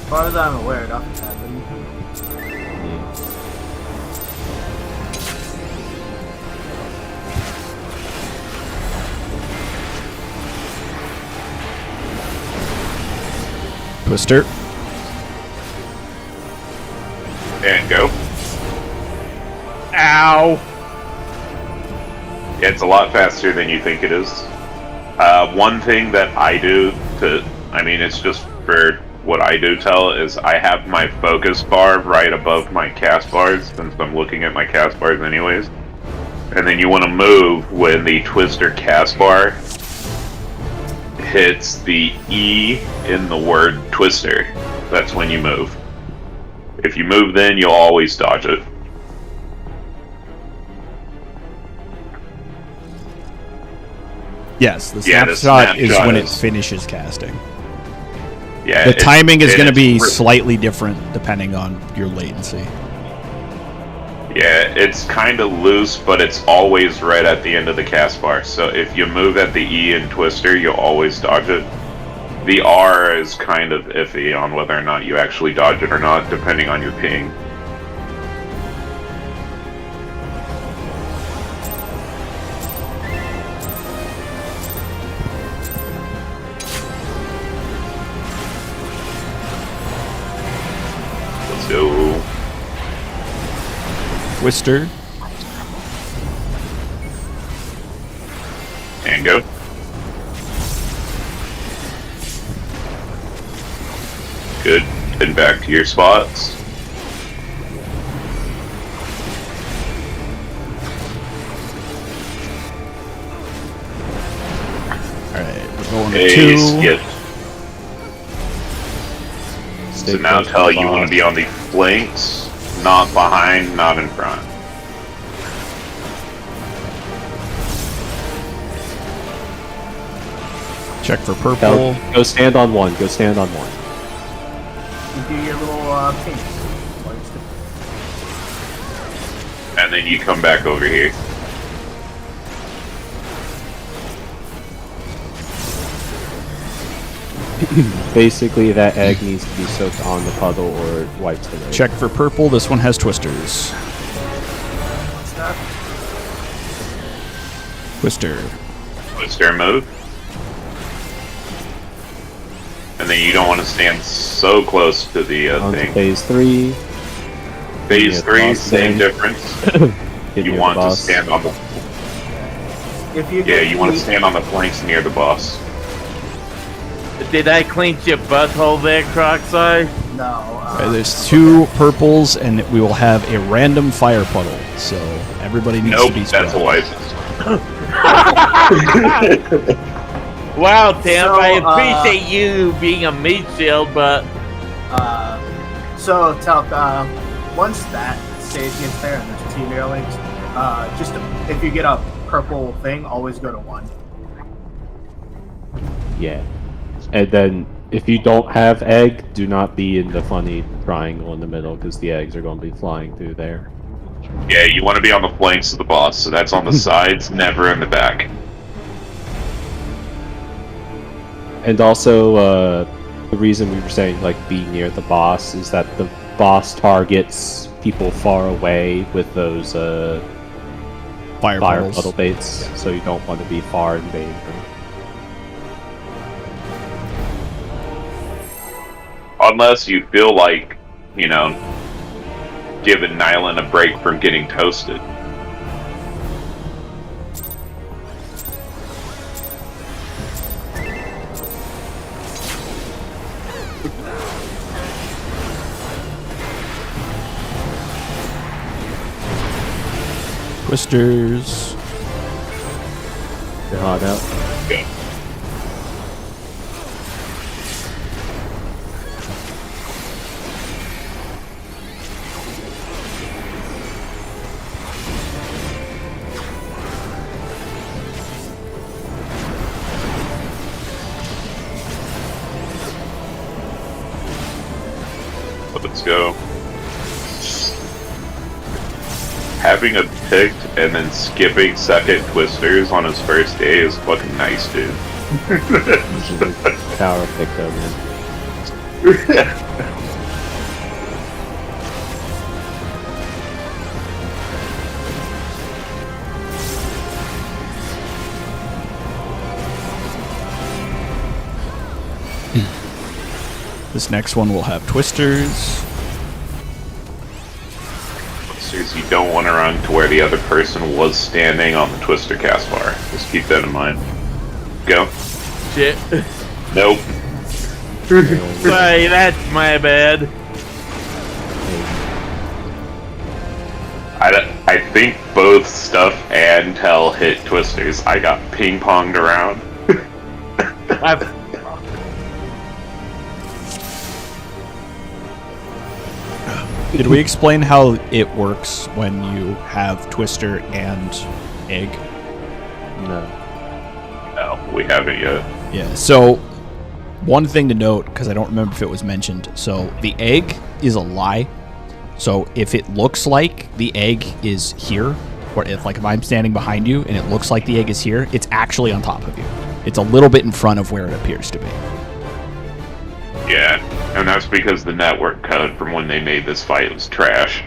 far as I'm aware, nothing happened. Twister. And go. Ow! Yeah, it's a lot faster than you think it is. One thing that I do it's just for what I do tell, is I have my focus bar right above my cast bars, since I'm looking at my cast bars anyways. And then you want to move when the Twister cast bar hits the E in the word Twister. That's when you move. If you move then, you'll always dodge it. Yes, the snapshot is when it finishes casting. Yeah, the timing is going to be slightly different depending on your latency. Yeah, it's kind of loose, but it's always right at the end of the cast bar. So if you move at the E in Twister, you'll always dodge it. The R is kind of iffy on whether or not you actually dodge it or not, depending on your ping. Let's go. Twister. And go. Good. Then back to your spots. Alright, we're going to 2. Skip. So now tell you want to be on the flanks, not behind, not in front. Check for purple. Go stand on 1. Go stand on 1. You do your little ping. And then you come back over here. Basically, that egg needs to be soaked on the puddle or it wipes the egg. Check for purple. This one has twisters. What's that? Twister. Twister move. And then you don't want to stand so close to the On to thing. phase 3. Phase 3, same difference. You want to stand on the... Yeah, you want to stand on the flanks near the boss. Did I clean your butthole there, Crocside? No. There's 2 purples, and we will have a random fire puddle. So everybody needs to be spread. That's a license. Wow, Tim, I appreciate you being a meat shield, but... So, Talk, once that stage gets there and there's 2 mirror links, if you get a purple thing, always go to 1. Yeah. And then, if you don't have egg, do not be in the funny triangle in the middle, because the eggs are going to be flying through there. Yeah, you want to be on the flanks of the boss, so that's on the sides, never in the back. And also, the reason we were saying, like, be near the boss is that the boss targets people far away with those, fire puddle baits, so you don't want to be far in danger. Unless you feel like, giving Nylan a break from getting toasted. Twisters. You're hot out. Okay. Let's go. Having a picked and then skipping second twisters on his first day is fucking nice, dude. Power pick though, man. This next one will have twisters. Twisters you don't want to run to where the other person was standing on the twister cast bar. Just keep that in mind. Go. Shit. Nope. Sorry, that's my bad. I think both Stuff and Tell hit twisters. I got ping-ponged around. Did we explain how it works when you have twister and egg? No. No, we haven't yet. Yeah, so one thing to note, because I don't remember if it was mentioned, so the egg is a lie. So if it looks like the egg is here, or if I'm standing behind you and it looks like the egg is here, it's actually on top of you. It's a little bit in front of where it appears to be. Yeah, and that's because the network code from when they made this fight was trash.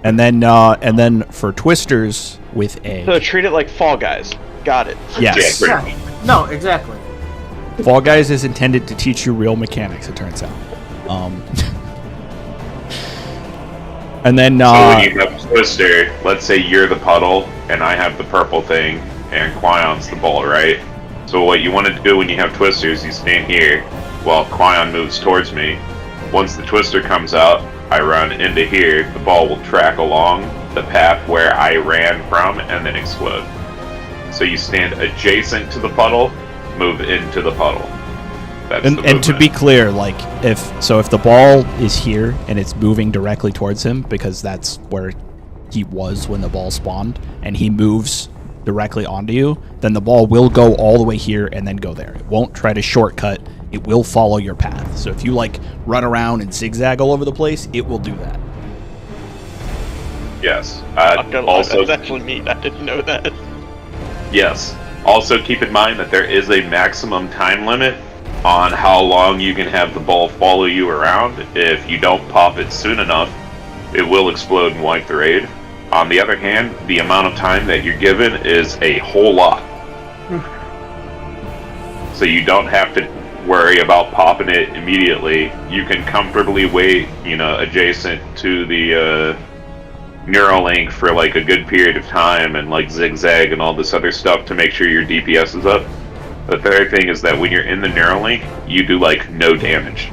And then for twisters with egg, So treat it like Fall Guys. Got it. yes, Yeah, Yeah. No, exactly. Fall Guys is intended to teach you real mechanics. It turns out. And then So when you have twister, let's say you're the puddle and I have the purple thing and Quion's the ball, right? So what you want to do when you have twisters, you stand here while Quion moves towards me. Once the twister comes out, I run into here. The ball will track along the path where I ran from and then explode. So you stand adjacent to the puddle, move into the puddle. That's the and to movement. be clear, if the ball is here and it's moving directly towards him, because that's where he was when the ball spawned, and he moves directly onto you, then the ball will go all the way here and then go there. It won't try to shortcut. It will follow your path. So if you run around and zigzag all over the place, it will do that. Yes. Not gonna lie, Also, that's actually neat. I didn't know that. yes. Also keep in mind that there is a maximum time limit on how long you can have the ball follow you around. If you don't pop it soon enough, it will explode and wipe the raid. On the other hand, the amount of time that you're given is a whole lot. So you don't have to worry about popping it immediately. You can comfortably wait, adjacent to the Neuralink for a good period of time and zigzag and all this other stuff to make sure your DPS is up. The third thing is that when you're in the Neuralink, you do no damage.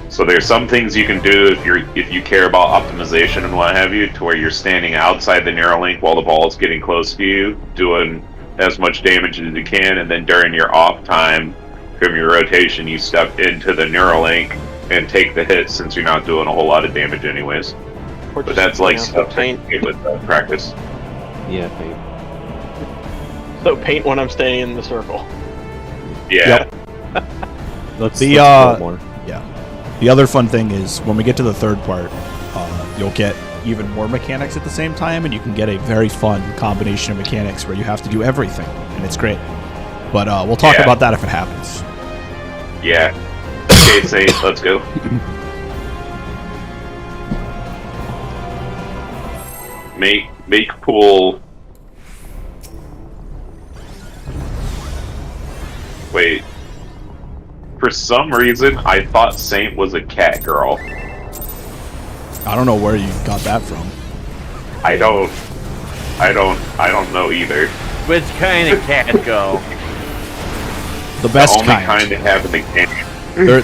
So there's some things you can do if you care about optimization and what have you, to where you're standing outside the Neuralink while the ball is getting close to you, doing as much damage as you can, and then during your off time from your rotation, you step into the Neuralink and take the hit, since you're not doing a whole lot of damage anyways. Or But just, that's stuff paint. that you get with practice. Yeah, paint. So paint when I'm staying in the circle. Yeah. Let's The, go more. Yeah. The other fun thing is when we get to the third part, you'll get even more mechanics at the same time, and you can get a very fun combination of mechanics where you have to do everything, and it's great. But we'll talk Yeah. about that if it happens. Yeah. Okay, say, let's go. Make pool. Wait. For some reason, I thought Saint was a cat girl. I don't know where you got that from. I don't know either. Which kind of cat go? The best the only kind. they have in the game.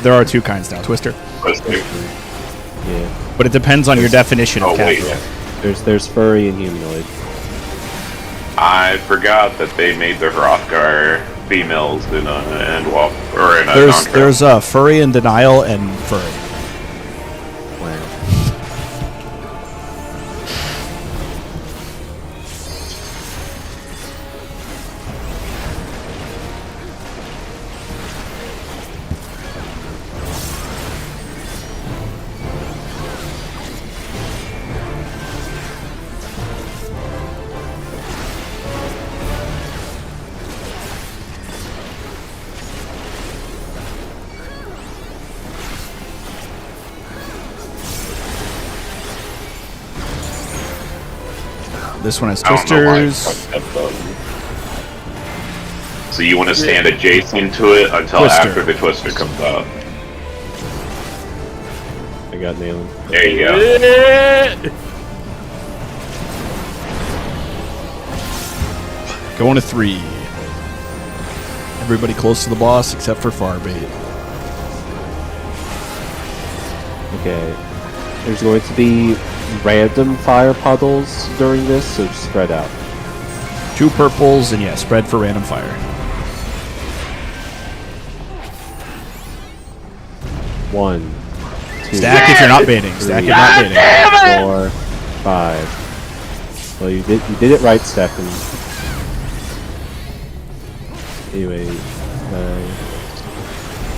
There are two kinds now, Twister. Yeah. But it depends on your definition of Oh cat wait, girl. There's furry and humanoid. I forgot that they made the Hrothgar females in a There's contract. furry and denial and furry. Wow. This one has I don't know why I twisters. pressed that button. So you want to stand adjacent to it until Twister. after the twister comes out. I got nailed. There you go. Going to 3. Everybody close to the boss except for Farbait. Okay. There's going to be random fire puddles during this, so just spread out. 2 purples, and yeah, spread for random fire. 1, 2, Stack if you're not baiting. Stack if you're not baiting. 4, 5. Well, you did it right, Stefan. Anyway,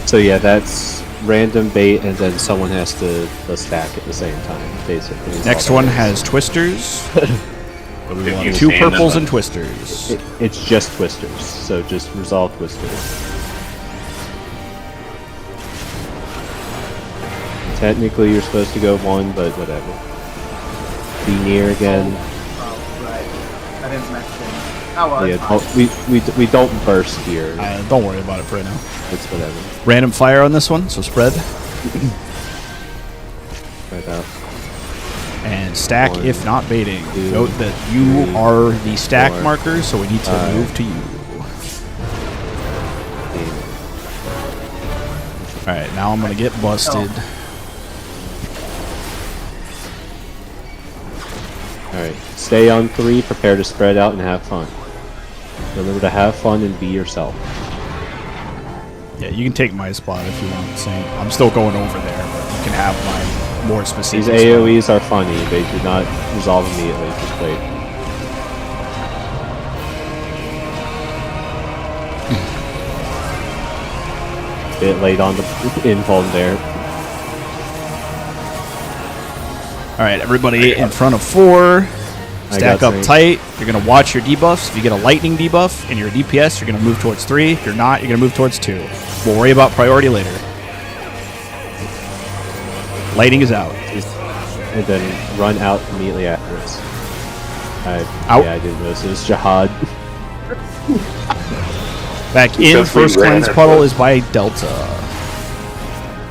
so yeah, that's random bait, and then someone has to stack at the same time, basically. Next one has twisters. But we If want you've 2 seen purples them, and twisters. It's just twisters, so just resolve twisters. Technically, you're supposed to go 1, but whatever. Be near again. Oh, right. I didn't mention. Oh, well, it's fine. We don't burst here. Don't worry about it for right now. It's whatever. Random fire on this one, so spread. Right out. And stack 1, if not baiting. 2, Note that you 3, are the stack 4, marker, so we need to 5. move to you. Alright, now I'm gonna get busted. Alright, stay on 3, prepare to spread out and have fun. Remember to have fun and be yourself. Yeah, you can take my spot if you want. Same. I'm still going over there, but you can have my more specific These spot. AoEs are funny, they do not resolve immediately, just wait. Bit late on the invuln there. Alright, everybody in front of 4. Stack got up 3. tight. You're going to watch your debuffs. If you get a lightning debuff and you're a DPS, you're going to move towards 3. If you're not, you're going to move towards 2. We'll worry about priority later. Lighting is out. And then run out immediately afterwards. Out. Yeah, I didn't notice it was Jihad. Back in, Because we first ran cleanse at puddle the- is by Delta.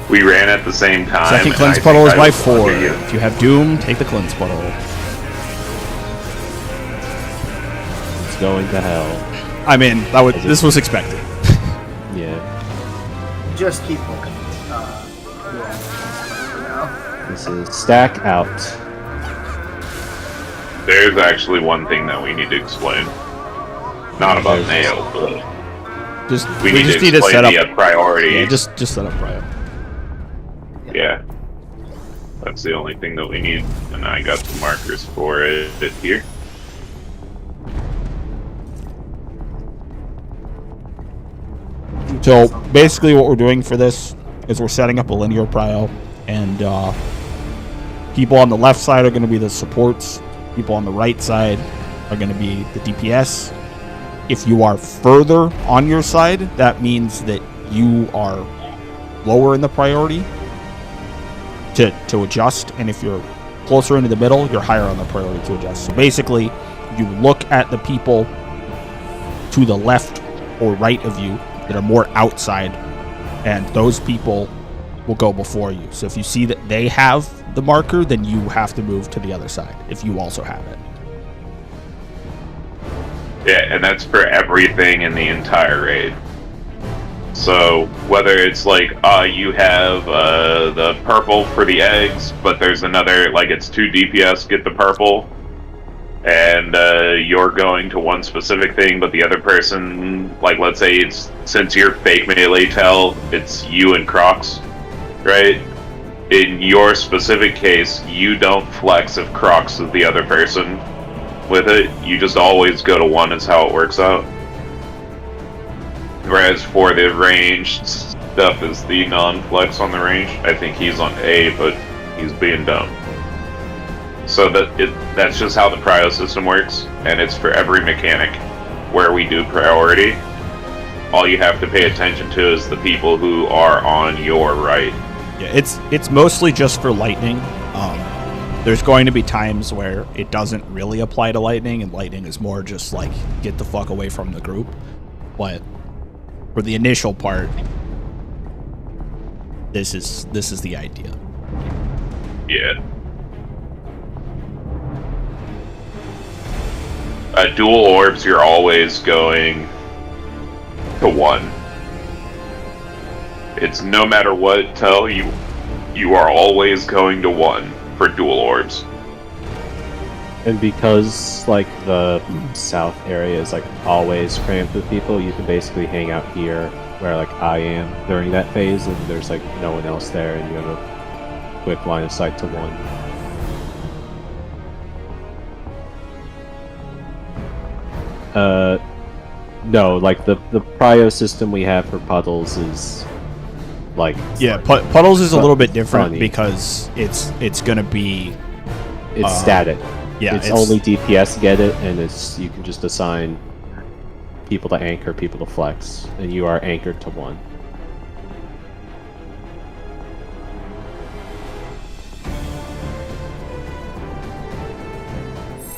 We ran at the same time. Second and cleanse I puddle think is by I was 4. under you. If you have Doom, take the cleanse puddle. It's going to hell. I mean, this was expected. Yeah. Just keep looking. Yeah. For now. This is stack out. There's actually one thing that we need to explain. Not about nail, but we just need to explain set up. the priority. Yeah, just set up prio. Yeah. That's the only thing that we need, and I got the markers for it here. So basically, what we're doing for this is we're setting up a linear prio, and people on the left side are going to be the supports. People on the right side are going to be the DPS. If you are further on your side, that means that you are lower in the priority to adjust, and if you're closer into the middle, you're higher on the priority to adjust. So basically, you look at the people to the left or right of you that are more outside, and those people will go before you. So if you see that they have the marker, then you have to move to the other side if you also have it. Yeah, and that's for everything in the entire raid. So whether it's like you have the purple for the eggs, but there's another, like it's 2 DPS get the purple, and you're going to one specific thing, but the other person, like let's say it's, since you're fake melee tell, it's you and Crocs, right? In your specific case, you don't flex if Crocs is the other person with it. You just always go to 1 is how it works out. Whereas for the ranged stuff is the non-flex on the range. I think he's on A, but he's being dumb. So that's just how the prio system works, and it's for every mechanic where we do priority. All you have to pay attention to is the people who are on your right. Yeah, it's mostly just for lightning. There's going to be times where it doesn't really apply to lightning, and lightning is more just like get the fuck away from the group. But for the initial part, this is the idea. Yeah. Dual orbs, you're always going to 1. It's no matter what, tell you, you are always going to 1 for dual orbs. And because like the south area is like always crammed with people, you can basically hang out here where like I am during that phase, and there's like no one else there, and you have a quick line of sight to 1. No, like the prio system we have for puddles is like Yeah, puddles is a little bit different funny. because it's gonna be it's static. yeah, it's only DPS get it, and it's you can just assign people to anchor, people to flex, and you are anchored to 1.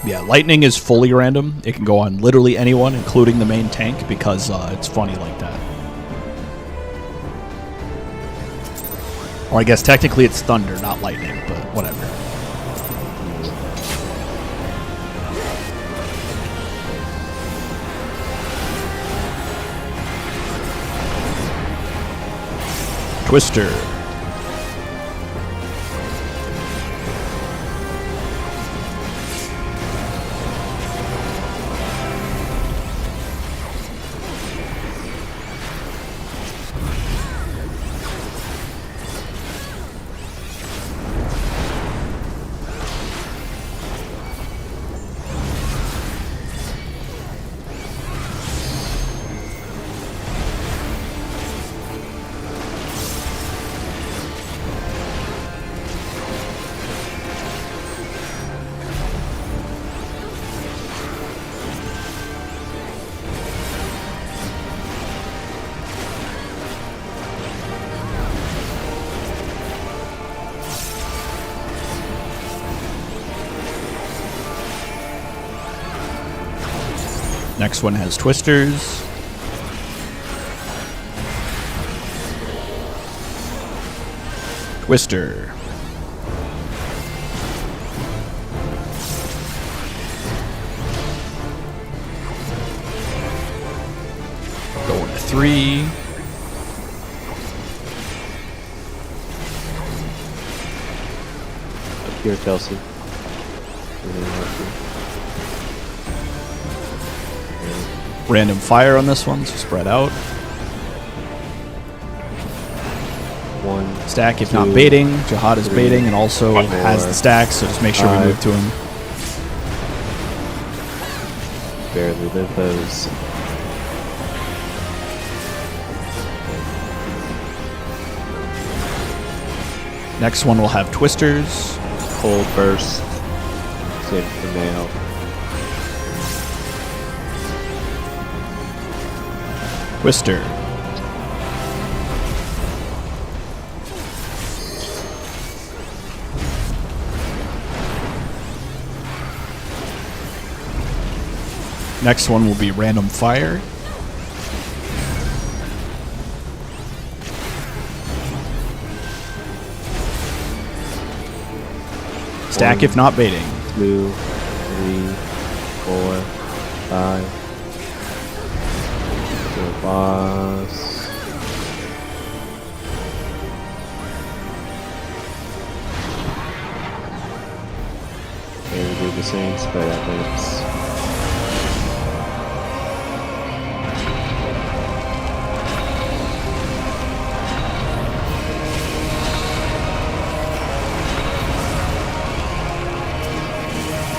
yeah. Lightning is fully random. It can go on literally anyone, including the main tank, because it's funny like that. Or I guess technically it's thunder, not lightning, but whatever. Twister. Next one has twisters. Twister. Going to 3. Up here, Chelsea. Random fire on this one, so spread out. 1 Stack if 2, not baiting. Jihad is 3, baiting and also 4, has the stack, so just make sure we 5. move to him. Barely live those. Next one will have twisters. Cold burst. Save for nail. Twister. Next one will be random fire. Stack if not baiting. 2, 3, 4, 5. The boss. Okay, we do the same, spread out lips.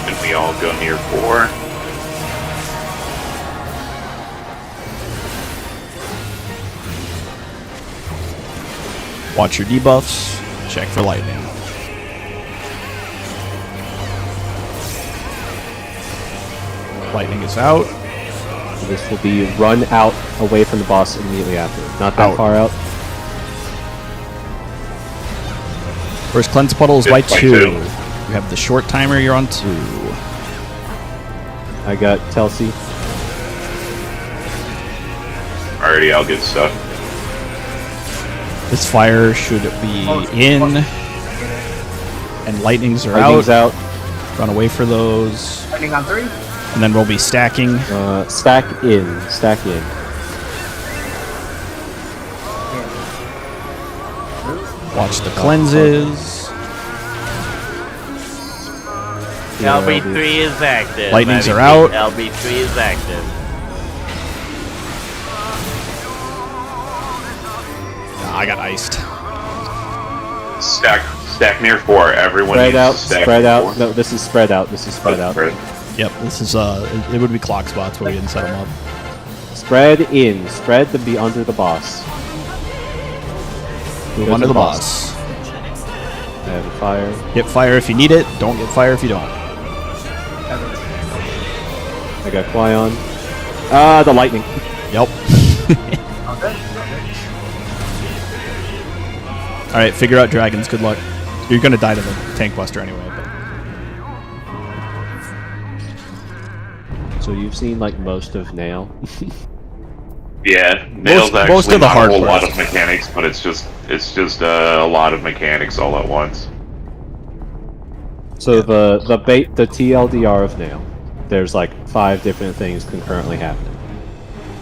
And we all go near 4. Watch your debuffs. Check for lightning. Lightning is out. This will be run out away from the boss immediately after. Not that Out. far out. First cleanse puddle is Good, by by 2. 2. You have the short timer, you're on 2. I got Chelsea. Alrighty, I'll get stuck. This fire should be in And lightnings are Lightning's out. out. Run away for those. Lightning on 3. And then we'll be stacking. Stack in. Stack in. Watch the cleanses. LB3 is active. Lightnings are LB3 out. LB3 is active. I got iced. Stack near 4. Everyone Spread needs out. to stack Spread near out. 4. No, this is spread out. This is spread out. Yep, this is it would be clock spots, but we didn't set them up. Spread in. Spread to be under the boss. Move under the boss. And fire. Get fire if you need it. Don't get fire if you don't. I got Quyon. The lightning. Yep. Alright, figure out dragons. Good luck. You're gonna die to the tank buster anyway. But. So you've seen like most of Nail. Yeah, Nail's Most actually of the not hard a whole lot parts. of mechanics, but it's just a lot of mechanics all at once. So the TLDR of Nail, there's like 5 different things concurrently happening.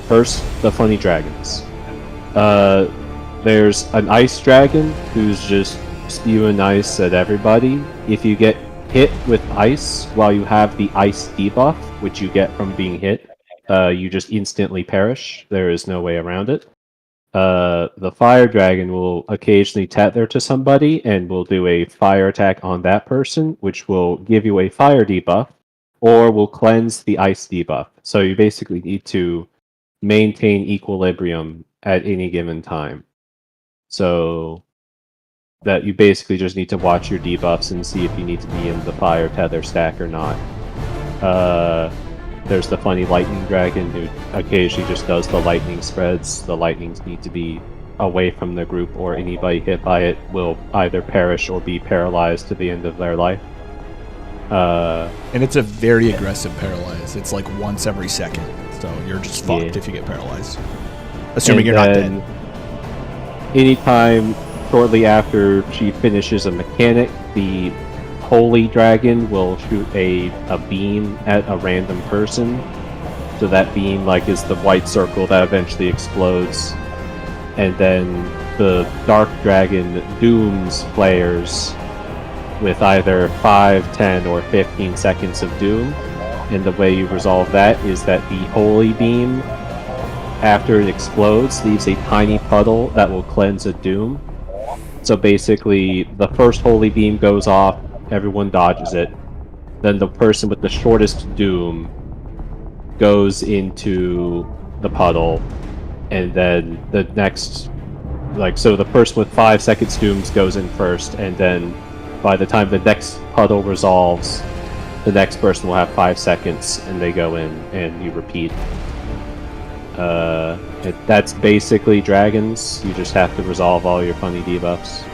First, the funny dragons. There's an ice dragon who's just spewing ice at everybody. If you get hit with ice while you have the ice debuff, which you get from being hit, you just instantly perish. There is no way around it. The fire dragon will occasionally tether to somebody and will do a fire attack on that person, which will give you a fire debuff, or will cleanse the ice debuff. So you basically need to maintain equilibrium at any given time. So that you basically just need to watch your debuffs and see if you need to be in the fire tether stack or not. There's the funny lightning dragon who occasionally just does the lightning spreads. The lightnings need to be away from the group, or anybody hit by it will either perish or be paralyzed to the end of their life. And it's a very aggressive paralyze. It's like once every second. So you're just fucked Yeah. if you get paralyzed. Assuming you're not dead. Anytime shortly after she finishes a mechanic, the Holy Dragon will shoot a beam at a random person. So that beam is the white circle that eventually explodes. And then the Dark Dragon dooms players with either 5, 10, or 15 seconds of doom. And the way you resolve that is that the Holy Beam, after it explodes, leaves a tiny puddle that will cleanse a doom. So basically, the first Holy Beam goes off, everyone dodges it. Then the person with the shortest doom goes into the puddle, and then the next, so the person with 5 seconds dooms goes in first, and then by the time the next puddle resolves, the next person will have 5 seconds, and they go in, and you repeat. That's basically dragons. You just have to resolve all your funny debuffs.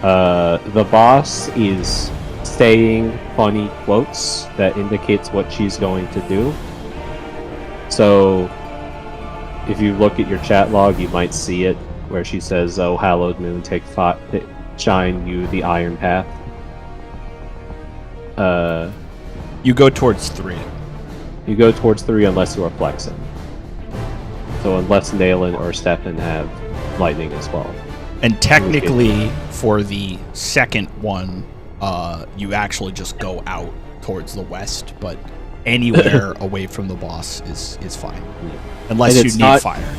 The boss is saying funny quotes that indicates what she's going to do. So, if you look at your chat log, you might see it, where she says, "Oh, hallowed moon, shine you the iron path." You go towards 3. You go towards 3 unless you are flexing. So unless Naylan or Stefan have lightning as well. And technically, for the second one, you actually just go out towards the west, but anywhere away from the boss is fine. Unless you need fire.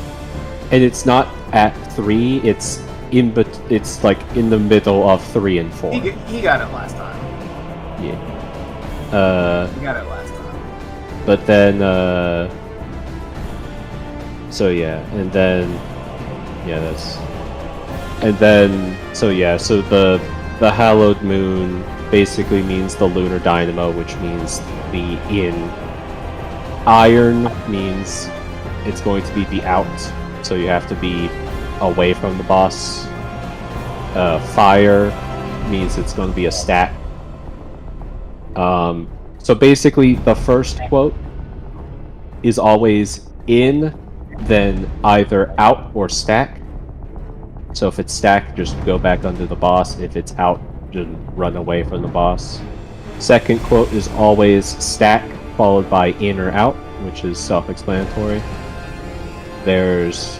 And it's not at 3, it's in the middle of 3 and 4. He got it last time. Yeah. He got it last time. But then so yeah, and then so the hallowed moon basically means the lunar dynamo, which means the in. Iron means it's going to be the out, so you have to be away from the boss. Fire means it's going to be a stack. So basically, the first quote is always in, then either out or stack. So if it's stack, just go back under the boss. If it's out, just run away from the boss. Second quote is always stack, followed by in or out, which is self-explanatory. There's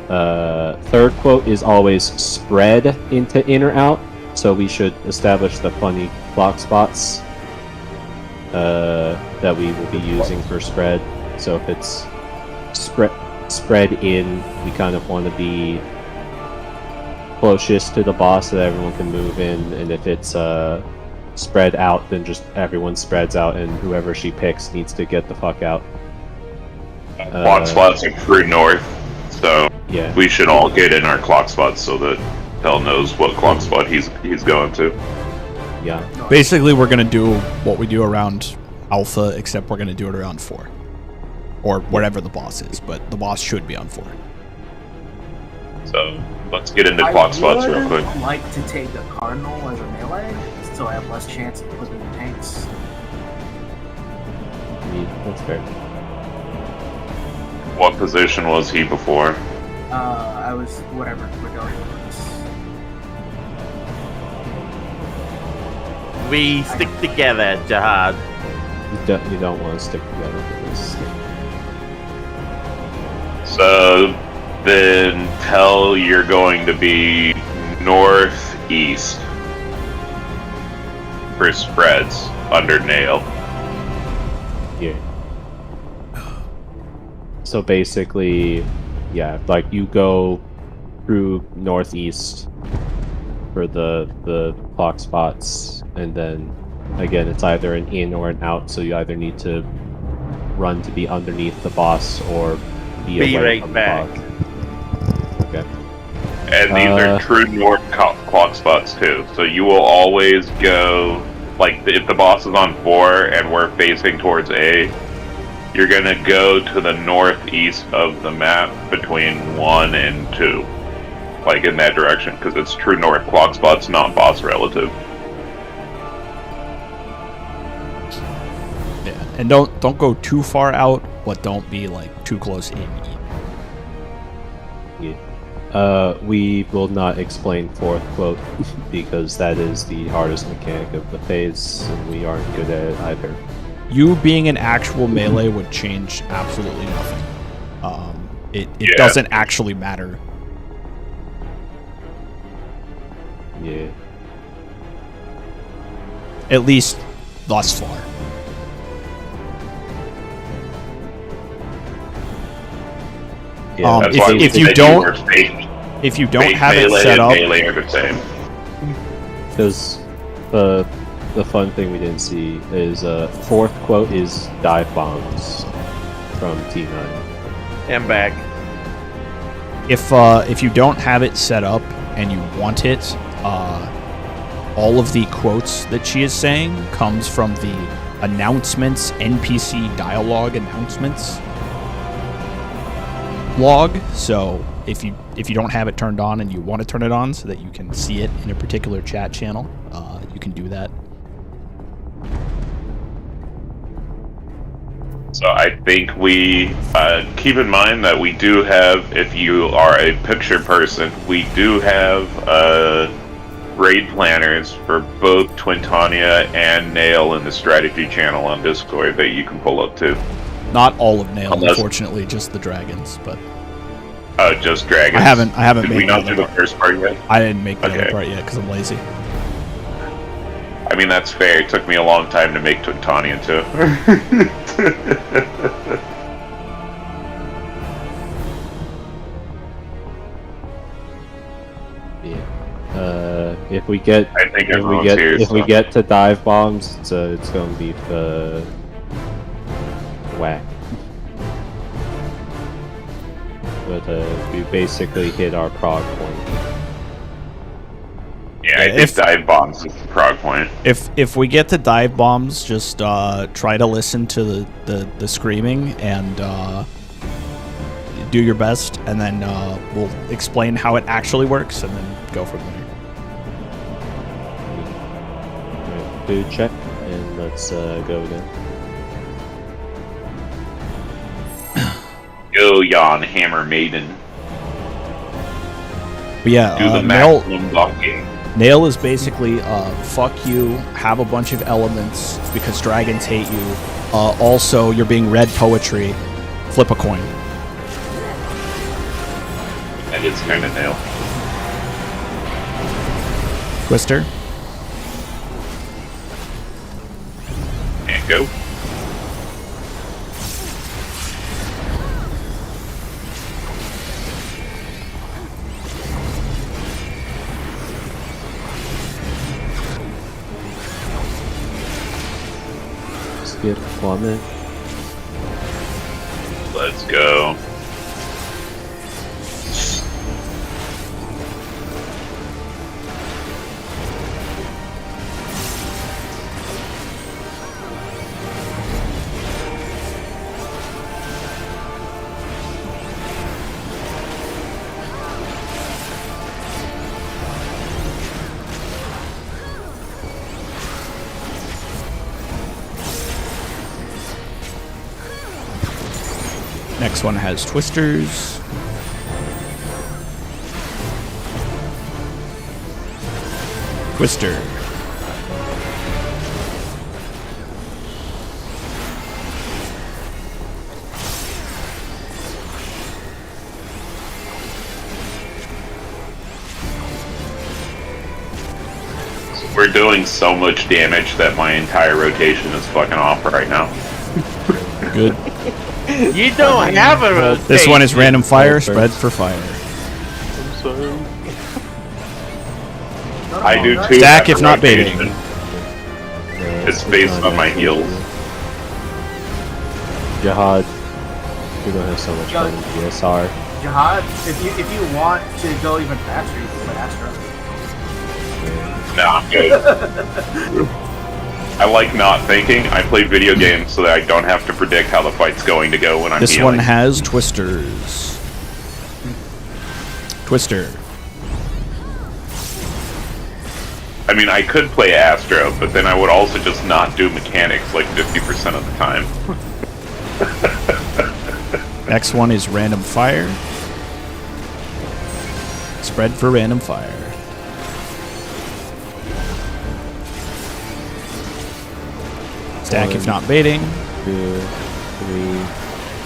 third quote is always spread into in or out, so we should establish the funny clock spots that we will be using for spread. So if it's spread in, we kind of want to be closest to the boss so that everyone can move in, and if it's spread out, then just everyone spreads out, and whoever she picks needs to get the fuck out. Clock spots are true north, so Yeah. we should all get in our clock spots so that Tell knows what clock spot he's going to. Yeah. Basically, we're gonna do what we do around Alpha, except we're gonna do it around 4, or wherever the boss is. But the boss should be on 4. So let's get into clock spots real quick. I would like to take a Cardinal as a melee, so I have less chance of flipping the tanks. That's fair. What position was he before? I was whatever we're going with this. We stick together, Jihad. You don't want to stick together for this. So then Tell you're going to be northeast for spreads under Nail. Yeah. So basically, yeah, like you go through northeast for the clock spots, and then again it's either an in or an out, so you either need to run to be underneath the boss or be away right from back. the boss. Okay. And these are true north clock spots too. So you will always go, like if the boss is on 4 and we're facing towards A, you're gonna go to the northeast of the map between 1 and 2. Like in that direction, because it's true north clock spots, not boss relative. Yeah, and don't go too far out, but don't be like too close in either. Yeah. We will not explain fourth quote because that is the hardest mechanic of the phase, and we aren't good at it either. You being an actual melee would change absolutely nothing. It Yeah. doesn't actually matter. Yeah. At least thus far. Yeah. That's why we If said you don't were fake have it melee set and up, melee are the same. Because the fun thing we didn't see is fourth quote is dive bombs from T9. And back. if you don't have it set up and you want it, all of the quotes that she is saying comes from the announcements, NPC dialogue announcements log. So if you don't have it turned on and you want to turn it on so that you can see it in a particular chat channel, you can do that. So I think we keep in mind that we do have, if you are a picture person, we do have raid planners for both Twintania and Nail in the strategy channel on Discord that you can pull up to. Not all of Nail, Unless- unfortunately, just the dragons. But Just dragons. I haven't Did made we the not other do the part. first part yet? I didn't make the Okay. other part yet because I'm lazy. I mean, that's fair. It took me a long time to make Twintania too. If we get I think everyone's here. if we so- get to dive bombs, it's gonna be whack. But we basically hit our prog point. Yeah, I think if- dive bombs is the prog point. If we get to dive bombs, just try to listen to the screaming and do your best, and then we'll explain how it actually works, and then go from there. Right, food check, and let's go again. Go yon hammer maiden. But yeah, Do the Nail maximum blocking. Nail is basically fuck you, have a bunch of elements because dragons hate you. Also, you're being read poetry. Flip a coin. And it's kind of nail. Twister. And go. Skip plummet. Let's go. Next one has twisters. Twister. We're doing so much damage that my entire rotation is fucking off right now. Good. You don't have a rotation. This one is random fire, spread for fire. I'm sorry. I do too. Stack have if a not rotation. baiting. It's based on my heals. Jihad. You're gonna have so much fun in GSR. Jihad, if you want to go even faster, you can play Astra. No, I'm good. I like not thinking. I play video games so that I don't have to predict how the fight's going to go when I'm This healing. one has twisters. Twister. I mean, I could play Astro, but then I would also just not do mechanics like 50% of the time. Next one is random fire. Spread for random fire. Stack if not baiting. 2, 3,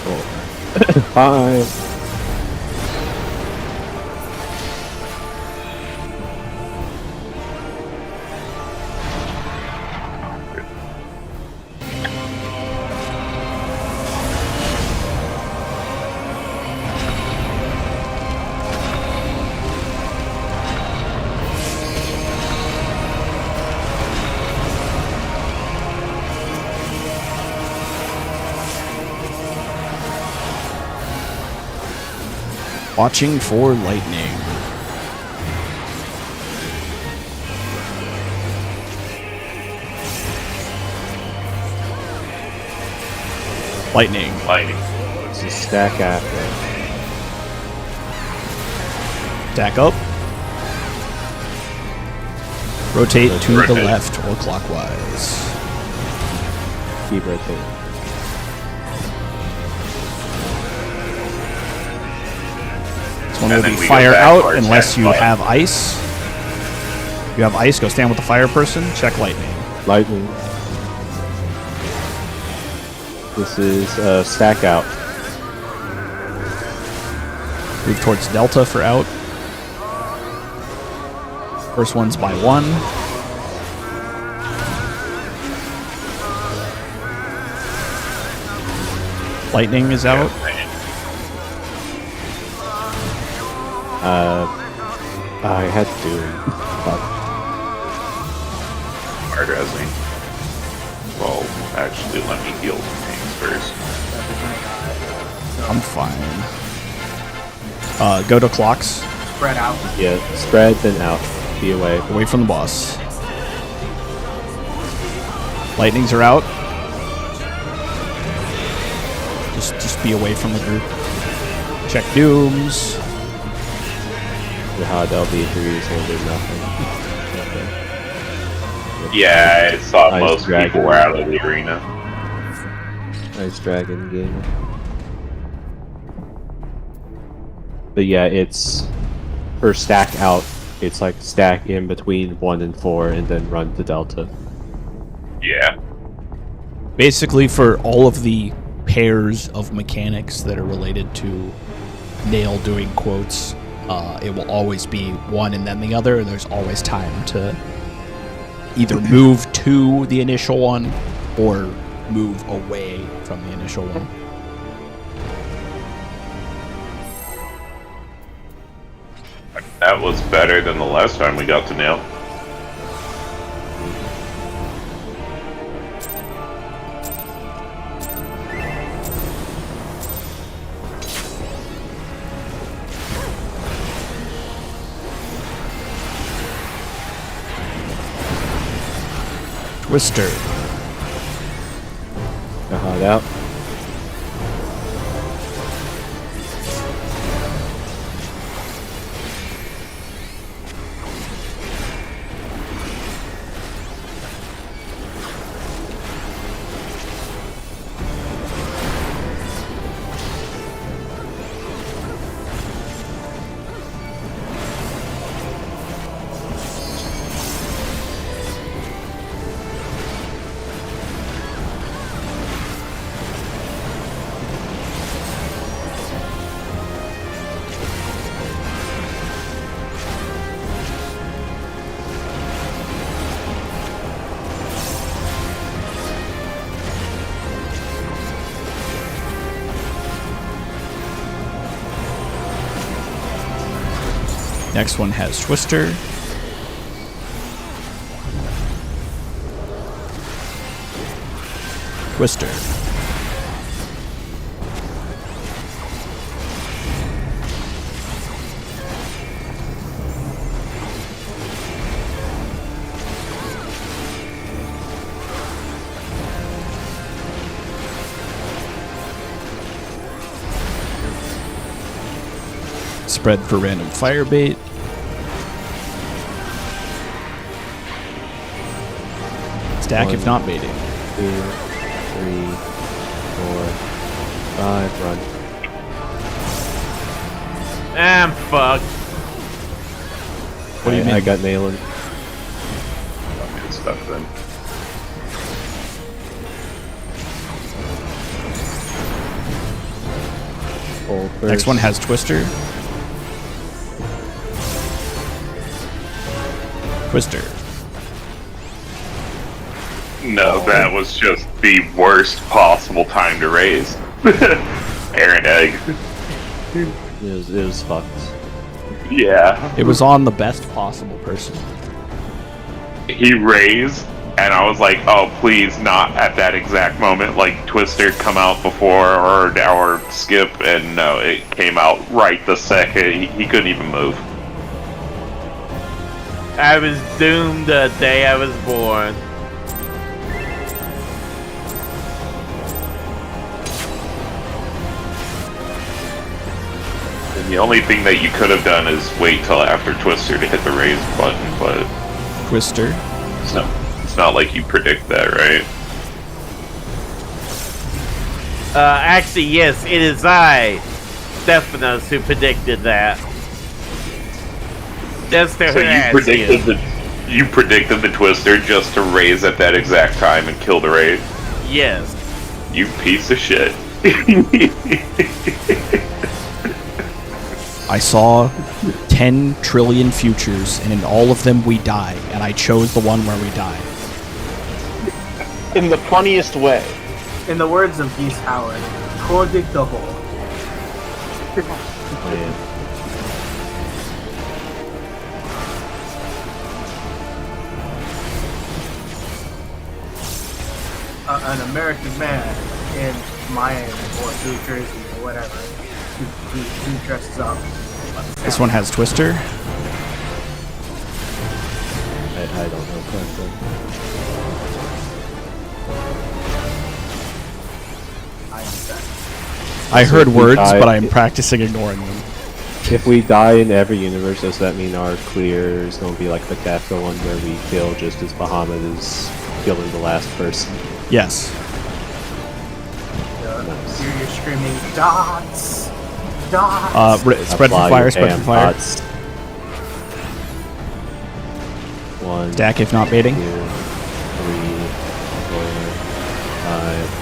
4, 5. Watching for lightning. Lightning. Lightning. It's a stack after. Stack up. Rotate to the Rotate. left or clockwise. Keep rotating. This one And will then be we go fire back out to our unless attack you spot. have ice. If you have ice, go stand with the fire person. Check lightning. Lightning. This is stack out. Move towards delta for out. First one's by 1. Lightning is out. I had to. Fuck. Hard resing. Well, actually, let me heal the tanks first. I'm fine. Go to clocks. Spread out. Yeah, spread then out. Be away. Away from the boss. Lightnings are out. Just be away from the group. Check dooms. Jihad LB3s handed nothing. Yeah, I thought Ice most Dragon. people were out of the arena. Ice Dragon game. But yeah, it's for stack out. It's like stack in between 1 and 4 and then run to Delta. Yeah. Basically, for all of the pairs of mechanics that are related to nail doing quotes, it will always be one and then the other, and there's always time to either move to the initial one or move away from the initial one. That was better than the last time we got to nail. Twister. Hide out. Next one has Twister. Twister. Spread for random fire bait. Stack if not baiting. 2, 3, 4, 5, run. I'm fucked. What do you mean? I got nailing. Good stuff then. Hold first. Next one has Twister. Twister. No, that was just the worst possible time to raise. Aaron egg. It was fucked. Yeah. It was on the best possible person. He raised, and I was like, oh, please, not at that exact moment. Like, Twister come out before or skip, and no, it came out right the second. He couldn't even move. I was doomed the day I was born. And the only thing that you could have done is wait till after Twister to hit the raise button, but Twister. it's not like you predict that, right? Actually, yes, it is I, Stephanos, who predicted that. That's the So you predicted the Twister just to raise at that exact time and kill the raid? Yes. You piece of shit. I saw 10 trillion futures, and in all of them we die, and I chose the one where we die. In the funniest way. In the words of Beast Howard, predictable. Oh, yeah. An American man in Miami or New Jersey or whatever who dresses up. This one has Twister. I don't know correctly. I heard if we words, die- but I'm practicing ignoring them. If we die in every universe, does that mean our clear is going to be like the Kafka one where we kill just as Bahamut is killing the last person? Yes. You're screaming dots, dots. Spread for Apply fire, your spread for damn fire. thoughts. 1, Stack if not baiting. 2, 3, 4, 5.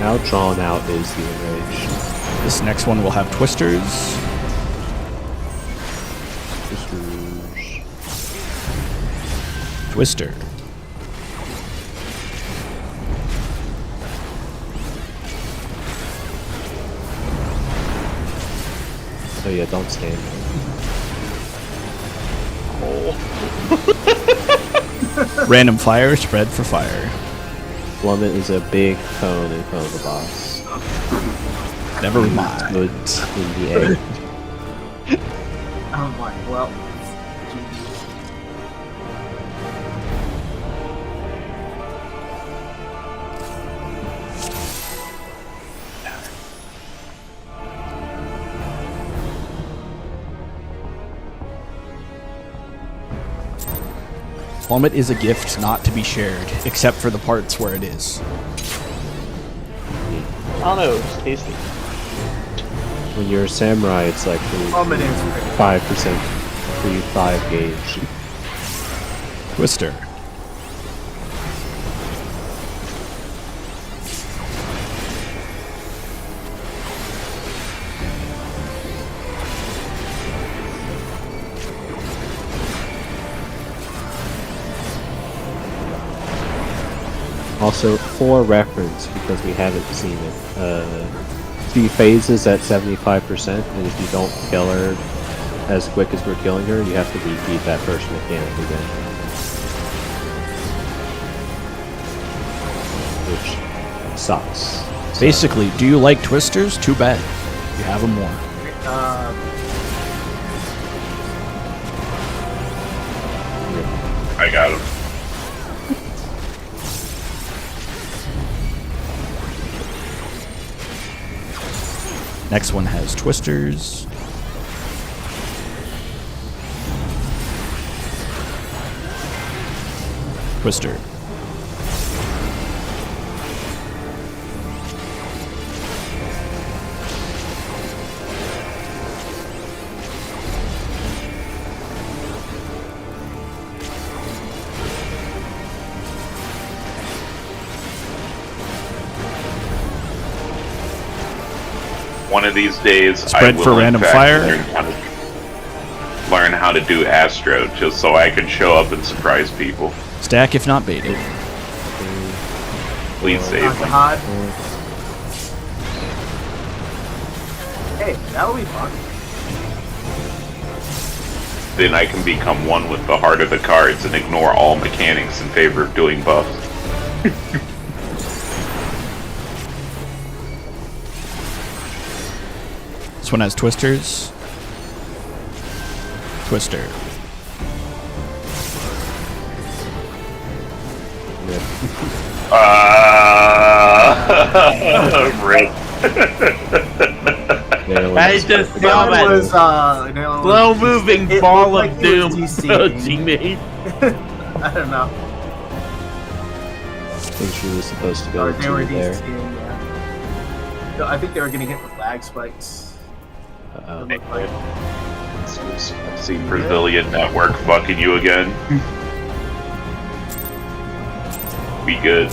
How drawn out is the enrage? This next one will have twisters. Twister. Oh yeah, don't stand. Random fire, spread for fire. Plummet is a big cone in front of the boss. Never mind. Woods in the egg. Oh my, well. Plummet is a gift not to be shared, except for the parts where it is. I don't know, it's tasty. When you're a samurai, it's like Plummet is 5% free 5 gauge. Twister. Also, for reference, because we haven't seen it, she phases at 75%, and if you don't kill her as quick as we're killing her, you have to repeat that first mechanic again. Which sucks. Basically, do you like twisters? Too bad. You have them more. I got him. Next one has twisters. Twister. One of these days, Spread I will for in random fact fire. learn how to do Astro, just so I can show up and surprise people. Stack if not baited. Please save Not me. hot. Hey, that'll be fun. Then I can become one with the heart of the cards and ignore all mechanics in favor of doing buffs. This one has twisters. Twister. Rip. I just That saw one was, that no, slow-moving it ball looked of like it doom was approaching deceiving. me. I don't know. I think she was supposed to Or go they were to there. DCing, yeah. No, I think they were getting hit with lag spikes. Uh-oh. It looked like. See Brazilian network fucking you again. We good.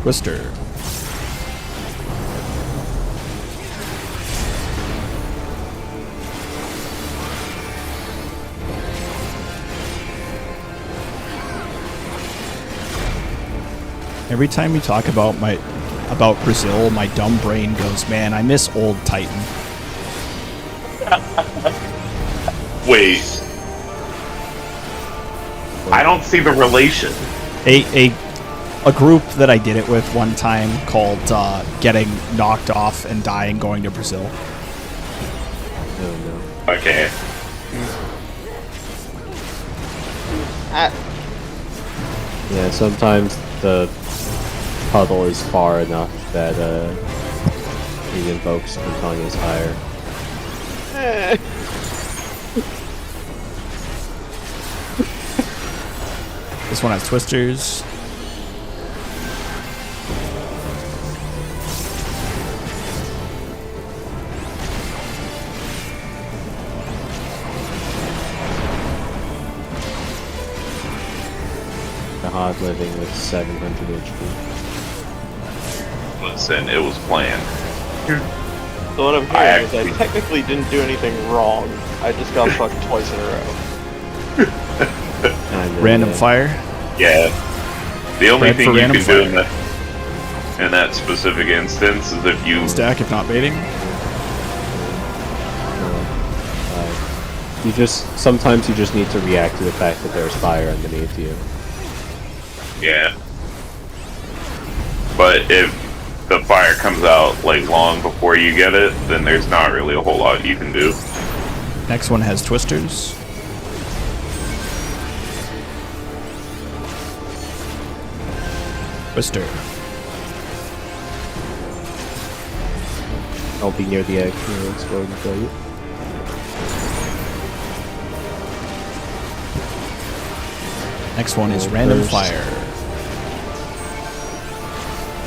Twister. Every time we talk about Brazil, my dumb brain goes, man, I miss old Titan. Wait. I don't see the relation. A group that I did it with one time called getting knocked off and dying going to Brazil. Oh no. Okay. Yeah, sometimes the puddle is far enough that it invokes Quintania's Fire. This one has twisters. The Hod living with 700 HP. Listen, it was planned. So what I'm hearing is I technically didn't do anything wrong. I just got fucked twice in a row. Random fire. Yeah. The only Red thing for you random can do fire. in that specific instance is if you Stack if not baiting. Sometimes you just need to react to the fact that there's fire underneath you. Yeah. But if the fire comes out like long before you get it, then there's not really a whole lot you can do. Next one has twisters. Twister. I'll be near the egg. It'll explode and kill you. Next one is random fire.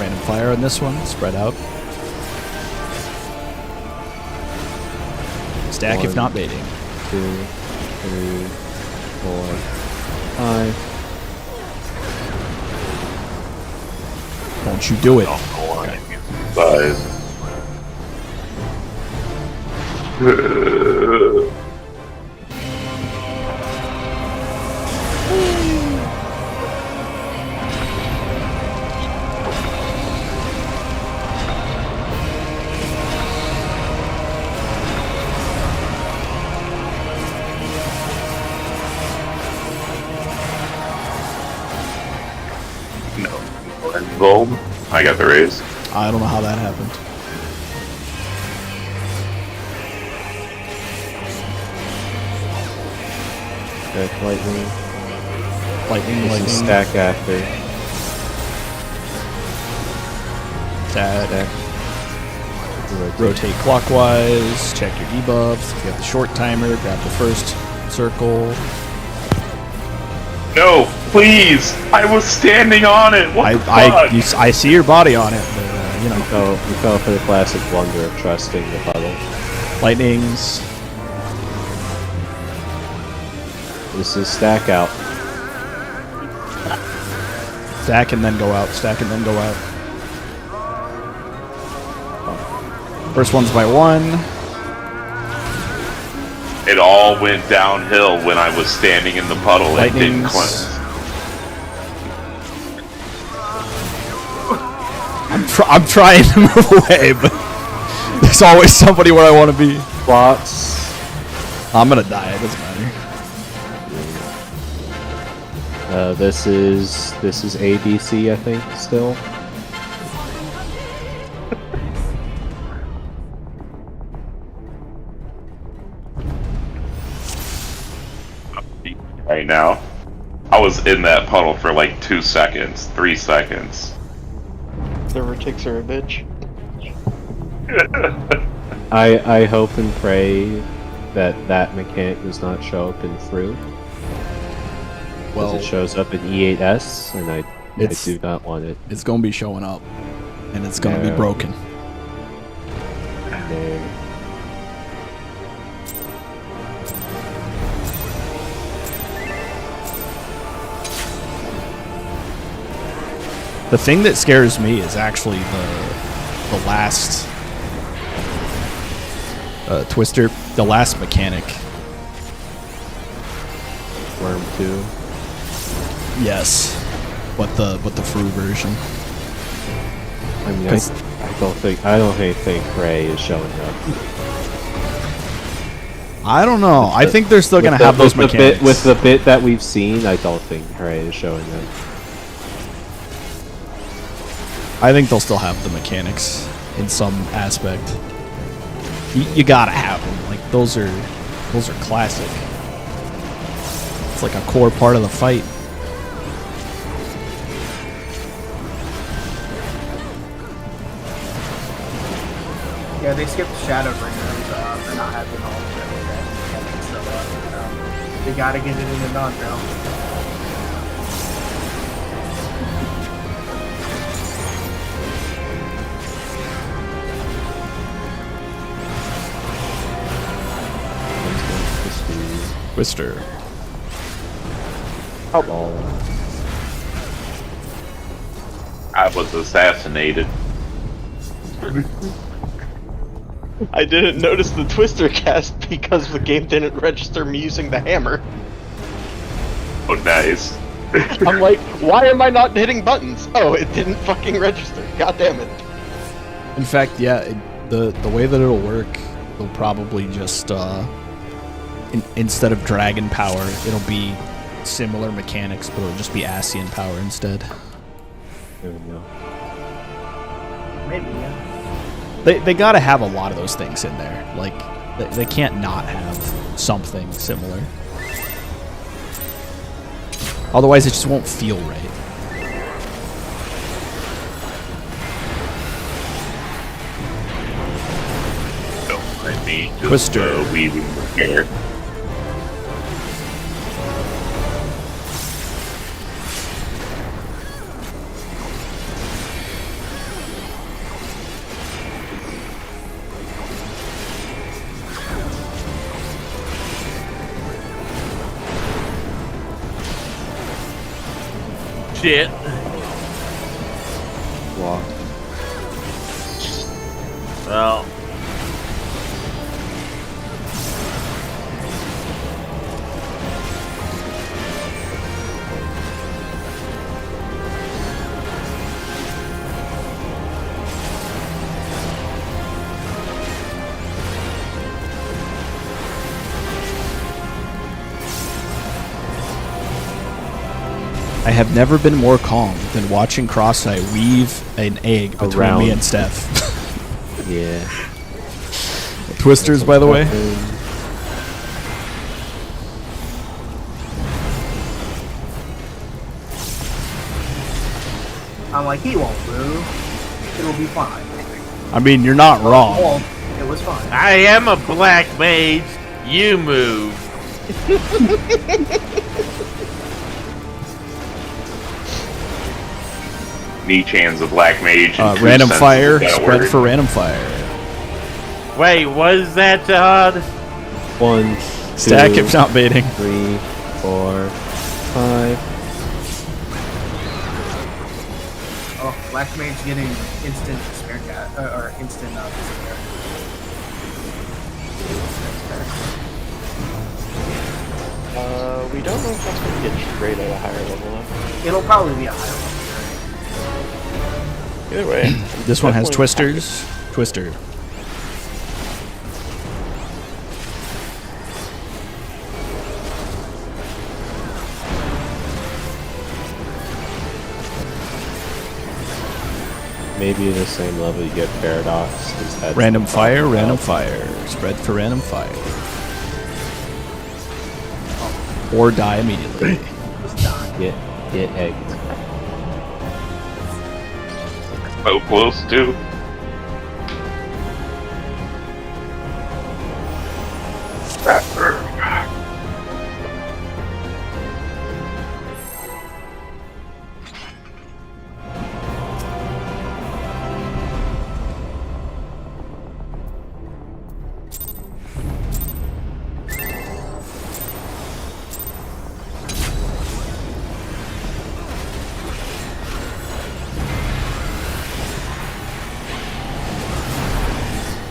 Random fire on this one, spread out. Stack if not baiting. 2, 3, 4, 5. Don't you do it. Size. Gold. I got the raise. I don't know how that happened. Death lightning. Lightning, This lightning. is stack after. Stack. Rotate clockwise. Check your debuffs. If you have the short timer, grab the first circle. No, please! I was standing on it. What the fuck? I see your body on it, but you know. You fell for the classic blunder of trusting the puddle. Lightnings. This is stack out. Stack and then go out. Stack and then go out. First one's by 1. It all went downhill when I was standing in the puddle and didn't Lightnings. cleanse. I'm trying to move away, but there's always somebody where I want to be. Plots. I'm gonna die. It doesn't matter. This is ABC, I think, still. Right now, I was in that puddle for like 2 seconds, 3 seconds. Server ticks are a bitch. I hope and pray that mechanic does not show up in through. Well, It shows up in E8S, and I do not want it. it's gonna be showing up, and it's gonna be No. broken. No. The thing that scares me is actually the last twister, the last mechanic. Worm 2. Yes, but the Fru version. I mean, 'Cause- I don't think Ray is showing up. I don't know. I think they're still gonna have those mechanics. With the bit that we've seen, I don't think Ray is showing up. I think they'll still have the mechanics in some aspect. You gotta have them. Like those are classic. It's like a core part of the fight. Yeah, they skipped Shadowbringers for not having all of them. So they gotta get it in the non-drail. Twister. Ball. I was assassinated. I didn't notice the Twister cast because the game didn't register me using the hammer. Oh, nice. I'm like, why am I not hitting buttons? Oh, it didn't fucking register. God damn it. In fact, yeah, the way that it'll work, it'll probably just instead of dragon power, it'll be similar mechanics, but it'll just be Asian power instead. There we go. Maybe, yeah. They gotta have a lot of those things in there. Like, they can't not have something similar. Otherwise, it just won't feel right. Don't let me just Twister. weaving here. Shit. Walk. Well. I have never been more calm than watching Cross-Eye weave an egg between Around. me and Steph. Yeah. Twisters, by the way. I'm like, he won't move. It'll be fine. I mean, you're not wrong. Well, it was fine. I am a black mage. You move. Nichan's a black mage. in true Random sense of fire, that spread word. for random fire. Wait, what is that, Todd? 1, 2, Stack if not baiting. 3, 4, 5. Oh, Black Mage getting instant spare cat or instant spare. We don't know if that's going to get straight at a higher level though. It'll probably be a higher level. Either way. This one has definitely twisters. Twister. Maybe the same level you get paradox. That's Random fire, random fire. Spread for random fire. Or die immediately. Get egged. So close to.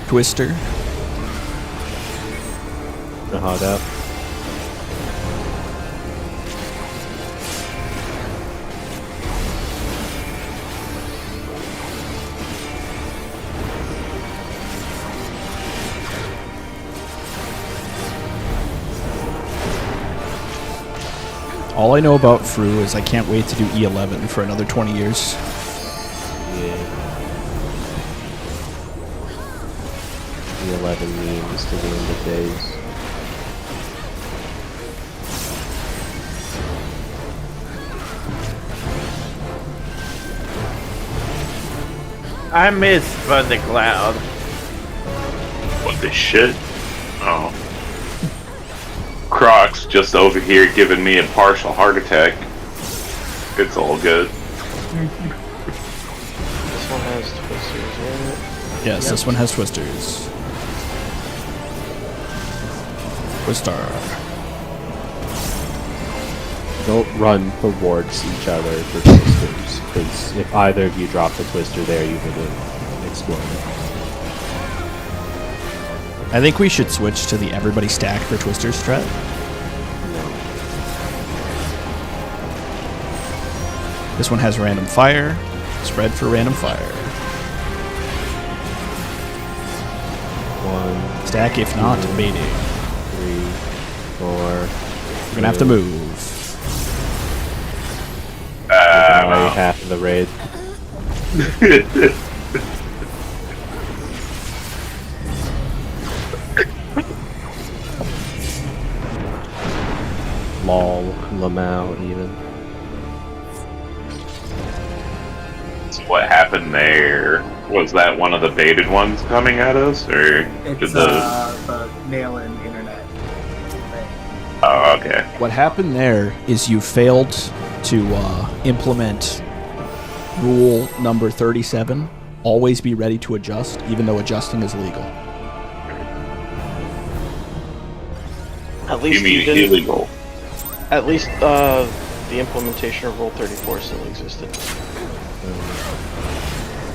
Twister. Hot up. All I know about Fru is I can't wait to do E11 for another 20 years. Yeah. The 11 memes to the end of days. I miss Thundercloud. What the shit? Oh. Crocs just over here giving me a partial heart attack. It's all good. This one has twisters, right? Yes, this one has twisters. Twister. Don't run towards each other for twisters, because if either of you drop the twister there, you're gonna explode it. I think we should switch to the everybody stack for twisters strat. This one has random fire. Spread for random fire. 1, Stack if not, baiting. 3, 4. We're gonna have to move. Half of the raid. Lol, Lamau even. So what happened there? Was that one of the baited ones coming at us, or It's did the nail-in internet thing. Oh, okay. What happened there is you failed to implement rule number 37. Always be ready to adjust, even though adjusting is legal. At least You mean didn't. illegal? At least the implementation of Rule 34 still existed.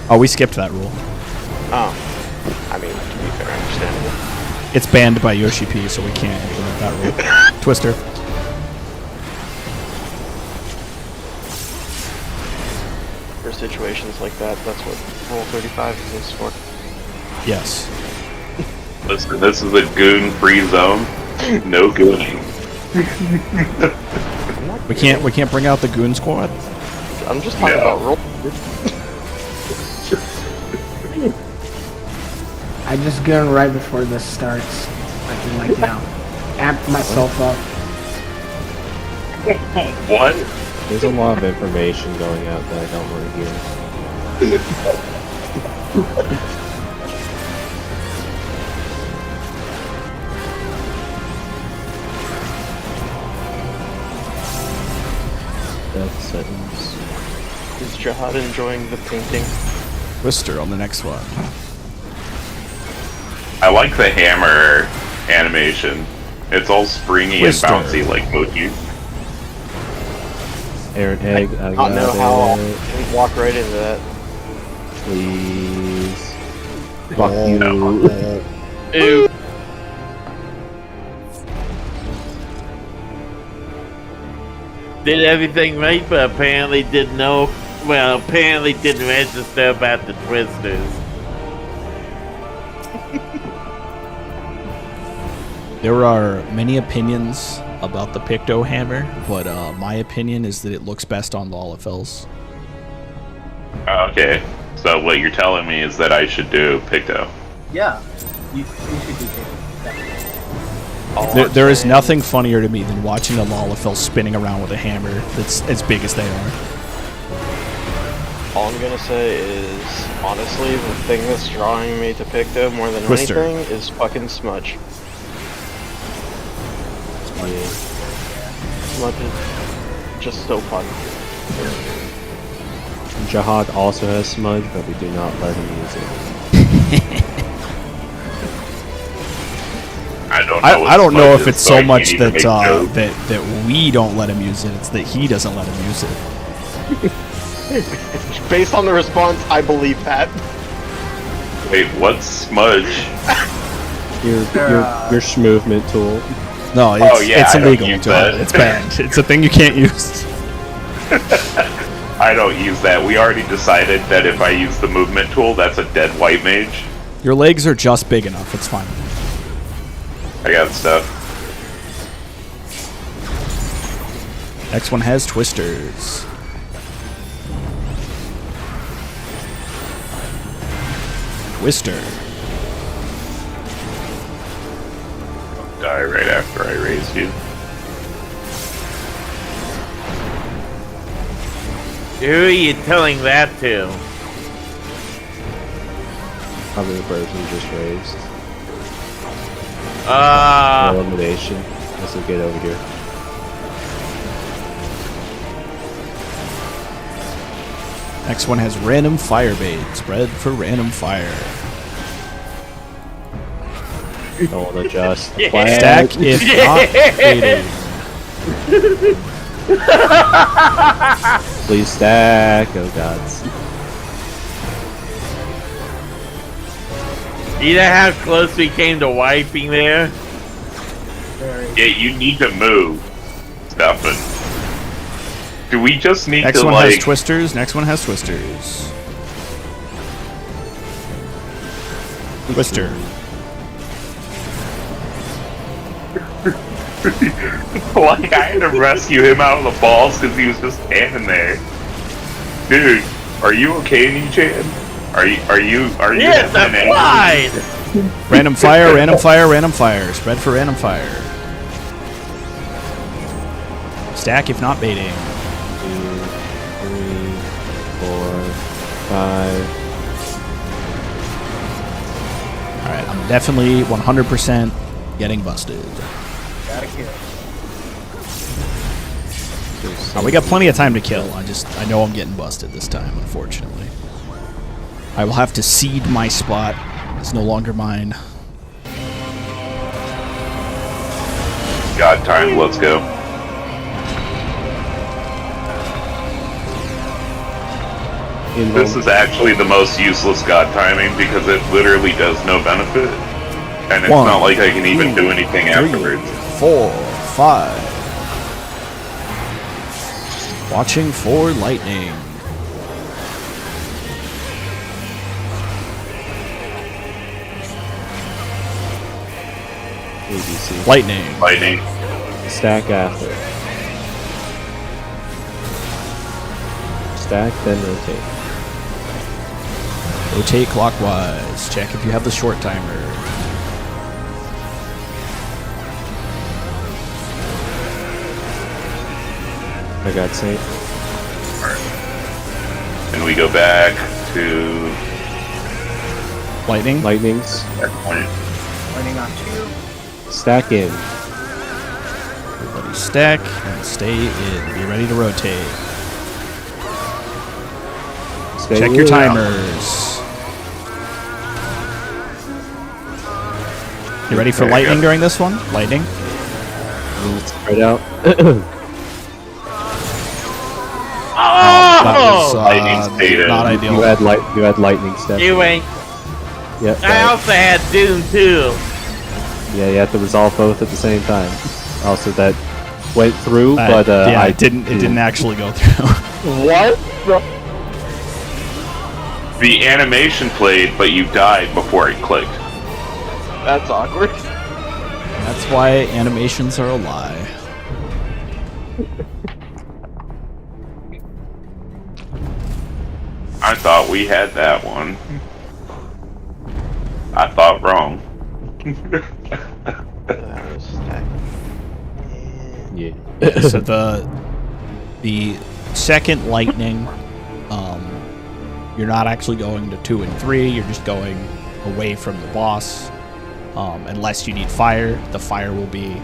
Oh, we skipped that rule. Oh, I mean, to be fair, understandable. It's banned by Yoshi P, so we can't implement that rule. Twister. For situations like that, that's what Rule 35 exists for. Yes. Listen, this is a goon-free zone. No gooning. We can't bring out the goon squad. I'm just talking No. about rule. I just go in right before this starts. I can, like, you know, amp myself up. What? There's a lot of information going out that I don't want to hear. Death sentence. Is Jihad enjoying the painting? Twister on the next one. I like the hammer animation. It's all springy Twister. and bouncy like Mochi. Aaron Egg, I don't know how I can walk right into that. Please. Fuck you. Ew. Did everything right, but apparently didn't know. Well, apparently didn't register about the twisters. There are many opinions about the Picto hammer, but my opinion is that it looks best on Lalafels. Okay, so what you're telling me is that I should do Picto. Yeah, you should do that. There is nothing funnier to me than watching a Lalafell spinning around with a hammer that's as big as they are. All I'm gonna say is, honestly, the thing that's drawing me to Picto more than Twister. anything is fucking Smudge. Smudge is just so fun. Jihad also has Smudge, but we do not let him use it. I don't know if it's so I much can't even that make jokes. that we don't let him use it. It's that he doesn't let him use it. Based on the response, I believe that. Wait, what's Smudge? Your movement tool. No, it's, Oh, yeah, it's I don't illegal. use to that. It's banned. It's a thing you can't use. I don't use that. We already decided that if I use the movement tool, that's a dead white mage. Your legs are just big enough. It's fine. I got stuff. Next one has twisters. Twister. Die right after I raise you. Who are you telling that to? Probably the person just raised. Elimination. This will get over here. Next one has random fire bait. Spread for random fire. Don't adjust. Stack if not baited. Please stack. Oh gods. You know how close we came to wiping there? Yeah, you need to move, Stefan. Do we just need Next to one like? has twisters. Next one has twisters. Twister. Like I had to rescue him out of the balls because he was just standing there. Dude, are you okay, Nichan? Are you? Yes, I'm fine! Random fire, random fire, random fire. Spread for random fire. Stack if not baiting. 2, 3, 4, 5. Alright, I'm definitely 100% getting busted. Gotta kill. We got plenty of time to kill. I know I'm getting busted this time, unfortunately. I will have to cede my spot. It's no longer mine. God time, let's go. This is actually the most useless god timing because it literally does no benefit. And it's not like I can even do anything afterwards. 4, 5. Watching for lightning. ABC. Lightning. Lightning. Stack after. Stack, then rotate. Rotate clockwise. Check if you have the short timer. I got safe. And we go back to Lightning. Lightnings. that point. Running on 2. Stack in. Everybody stack and stay in. Be ready to rotate. Stay Check your in. timers. You ready for There you lightning go. during this one? Lightning. Spread out. That was Lightning's data. not ideal. You had lightning step. You ain't. Yep. I also had Doom too. Yeah, you have to resolve both at the same time. Also, that went through, but yeah, I it didn't actually go through. What? The animation played, but you died before it clicked. That's awkward. That's why animations are a lie. I thought we had that one. I thought wrong. Yeah. So the second lightning, you're not actually going to 2 and 3. You're just going away from the boss. Unless you need fire, the fire will be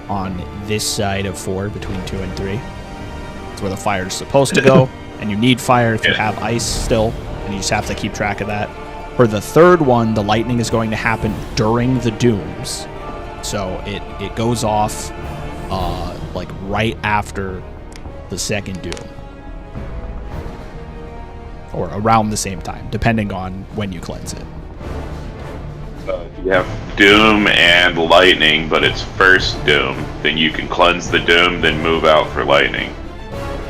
on this side of 4 between 2 and 3. That's where the fire is supposed to go. And you need fire if you have ice still, and you just have to keep track of that. For the third one, the lightning is going to happen during the dooms. So it goes off like right after the second doom. Or around the same time, depending on when you cleanse it. If you have Doom and Lightning, but it's first Doom, then you can cleanse the Doom, then move out for Lightning.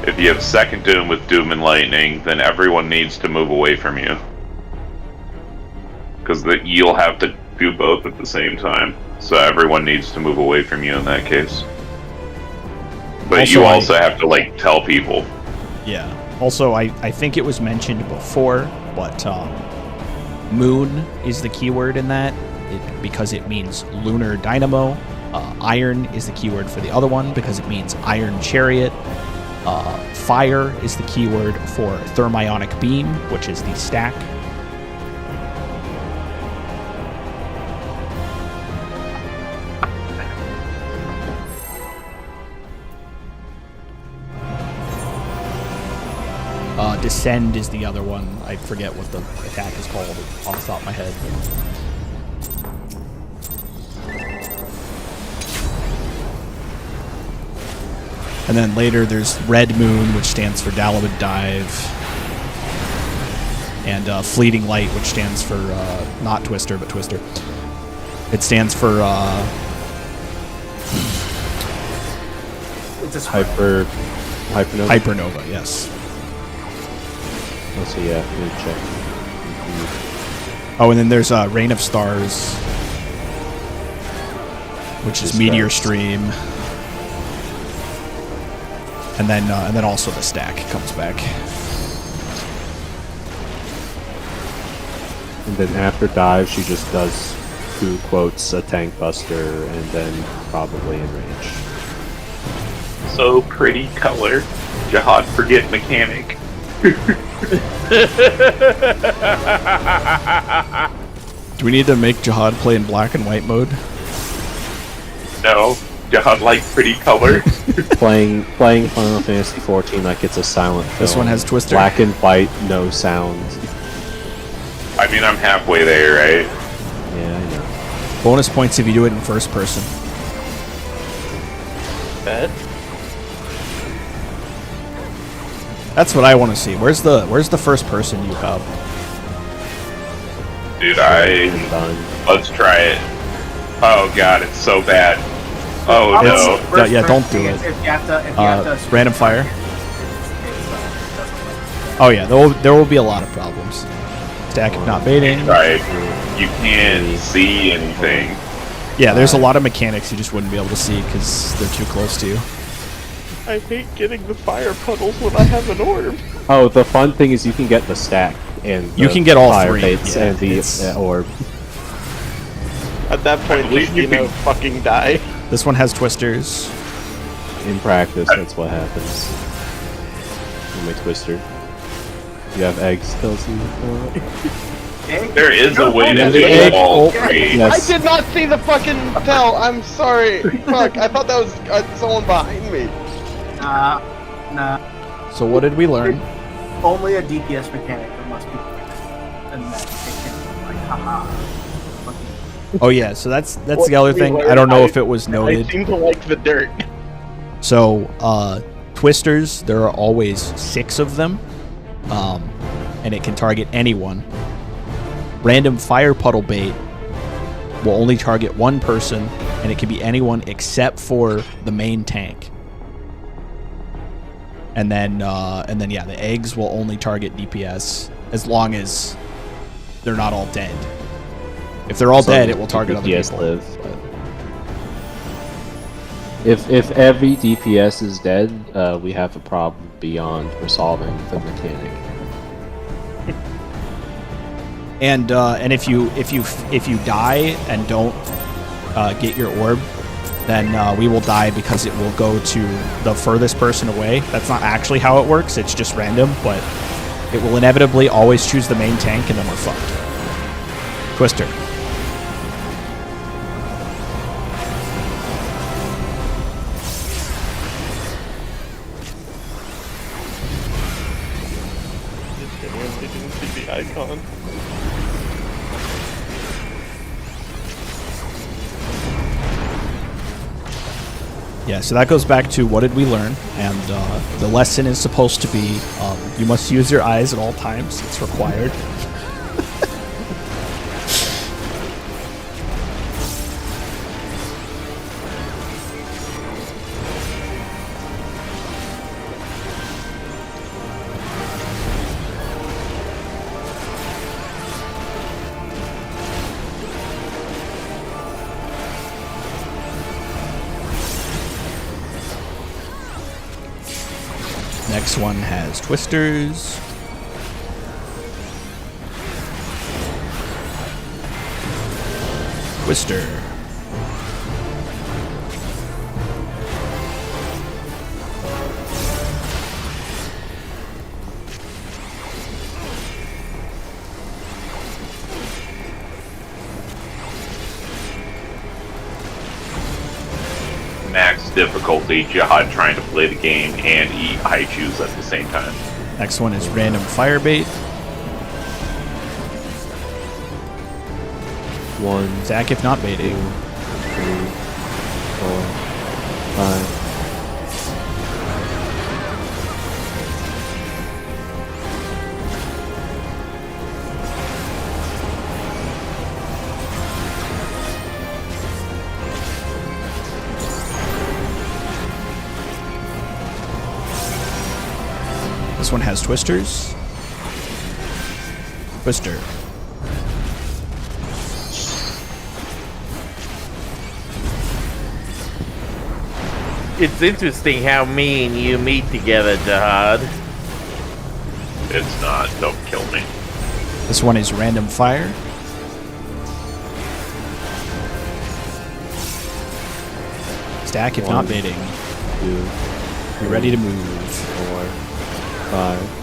If you have second Doom with Doom and Lightning, then everyone needs to move away from you. Because you'll have to do both at the same time. So everyone needs to move away from you in that case. But you also have to, like, tell people. Yeah. Also, I think it was mentioned before, but moon is the keyword in that, because it means lunar dynamo. Iron is the keyword for the other one, because it means iron chariot. Fire is the keyword for thermionic beam, which is the stack. Descend is the other one. I forget what the attack is called off the top of my head. And then later there's Red Moon, which stands for Dalamud Dive. And Fleeting Light, which stands for, not Twister, but Twister. It stands for, It's a Hypernova. Hypernova, yes. Oh, so yeah, let me check. Oh, and then there's Rain of Stars, which is Meteor Stream. And then also the stack comes back. And then after dive, she just does 2 quotes, a tank buster, and then probably in range. So pretty color. Jihad forget mechanic. Do we need to make Jihad play in black and white mode? No. Jihad like pretty color. playing Final Fantasy XIV like it's a silent film. This one has Twister. Black and white, no sound. I mean, I'm halfway there, right? Yeah, I know. Bonus points if you do it in first person. Bet. That's what I want to see. Where's the first person UCOB? Dude, Done. let's try it. Oh god, it's so bad. Oh no. First yeah, don't person do is it. If you have to Random fire. It's Oh yeah, there will be a lot of problems. Stack if not baiting. Right. You can't see anything. Yeah, there's a lot of mechanics you just wouldn't be able to see because they're too close to you. I hate getting the fire puddles when I have an orb. Oh, the fun thing is you can get the stack and You the can get all fire 3, baits yeah, and the it's- orb. At that point, least just, you can- fucking die. This one has twisters. In practice, that's what happens. You make Twister. You have eggs, Kelsey? There is a way to Yeah, do the egg- all 3. Yes. I did not see the fucking tell. I'm sorry. Fuck. I thought that was someone behind me. Nah. So what did we learn? Only a DPS mechanic that must be and then it can like haha. Oh yeah, so that's the What other we thing. learned, I don't know if it was I noted. seem to like the dirt. So, twisters, there are always 6 of them, and it can target anyone. Random fire puddle bait will only target one person, and it can be anyone except for the main tank. And then yeah, the eggs will only target DPS as long as they're not all dead. If they're all dead, it will target other DPS people. live. If every DPS is dead, we have a problem beyond resolving the mechanic. And if you die and don't get your orb, then we will die because it will go to the furthest person away. That's not actually how it works. It's just random, but it will inevitably always choose the main tank, and then we're fucked. Twister. Genuinely didn't see the icon. Yeah, so that goes back to what did we learn, and the lesson is supposed to be you must use your eyes at all times. It's required. Next one has twisters. Twister. Max difficulty, Jihad trying to play the game and eat high chews at the same time. Next one is random fire bait. 1, Zach, if not 2, 3, baiting. 4, 5. This one has twisters. Twister. It's interesting how me and you meet together, Jihad. It's not. Don't kill me. This one is random fire. Stack if not 1, baiting. 2, Be ready to move. 4, 5.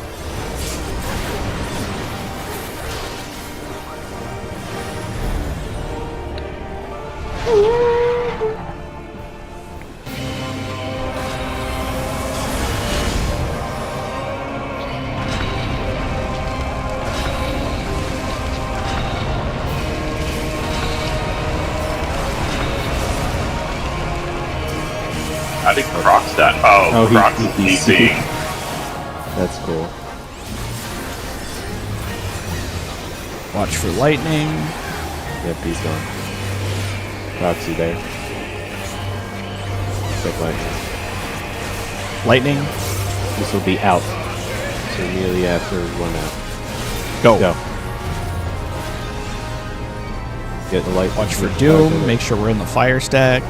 I think Croc's that. Oh, he- Croc's he- is DC. That's cool. Watch for lightning. Yep, he's gone. Roxy there. Check lightning. Lightning. This will be out. So immediately after 1 out. Go. Go. Get the light. Watch for doom. Make sure we're in the fire stack.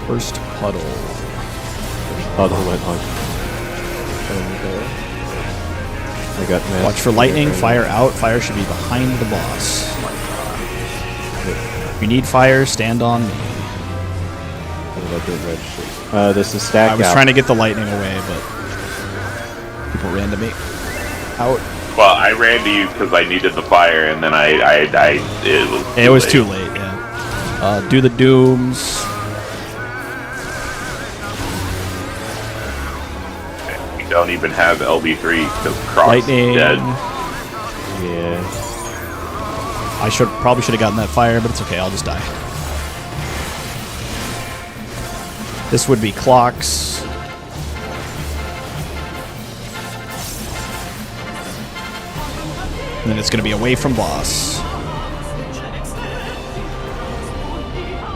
First puddle. Puddle went on. I got mask. Watch for lightning. Fire out. Fire should be behind the boss. If you need fire, stand on me. This is stack I was out. trying to get the lightning away, but people ran to me. Out. Well, I ran to you because I needed the fire, and then It was too late. Yeah. Do the dooms. We don't even have LB3 because Croc's Lightning. dead. Yeah. I probably should have gotten that fire, but it's okay. I'll just die. This would be clocks. And then it's going to be away from boss.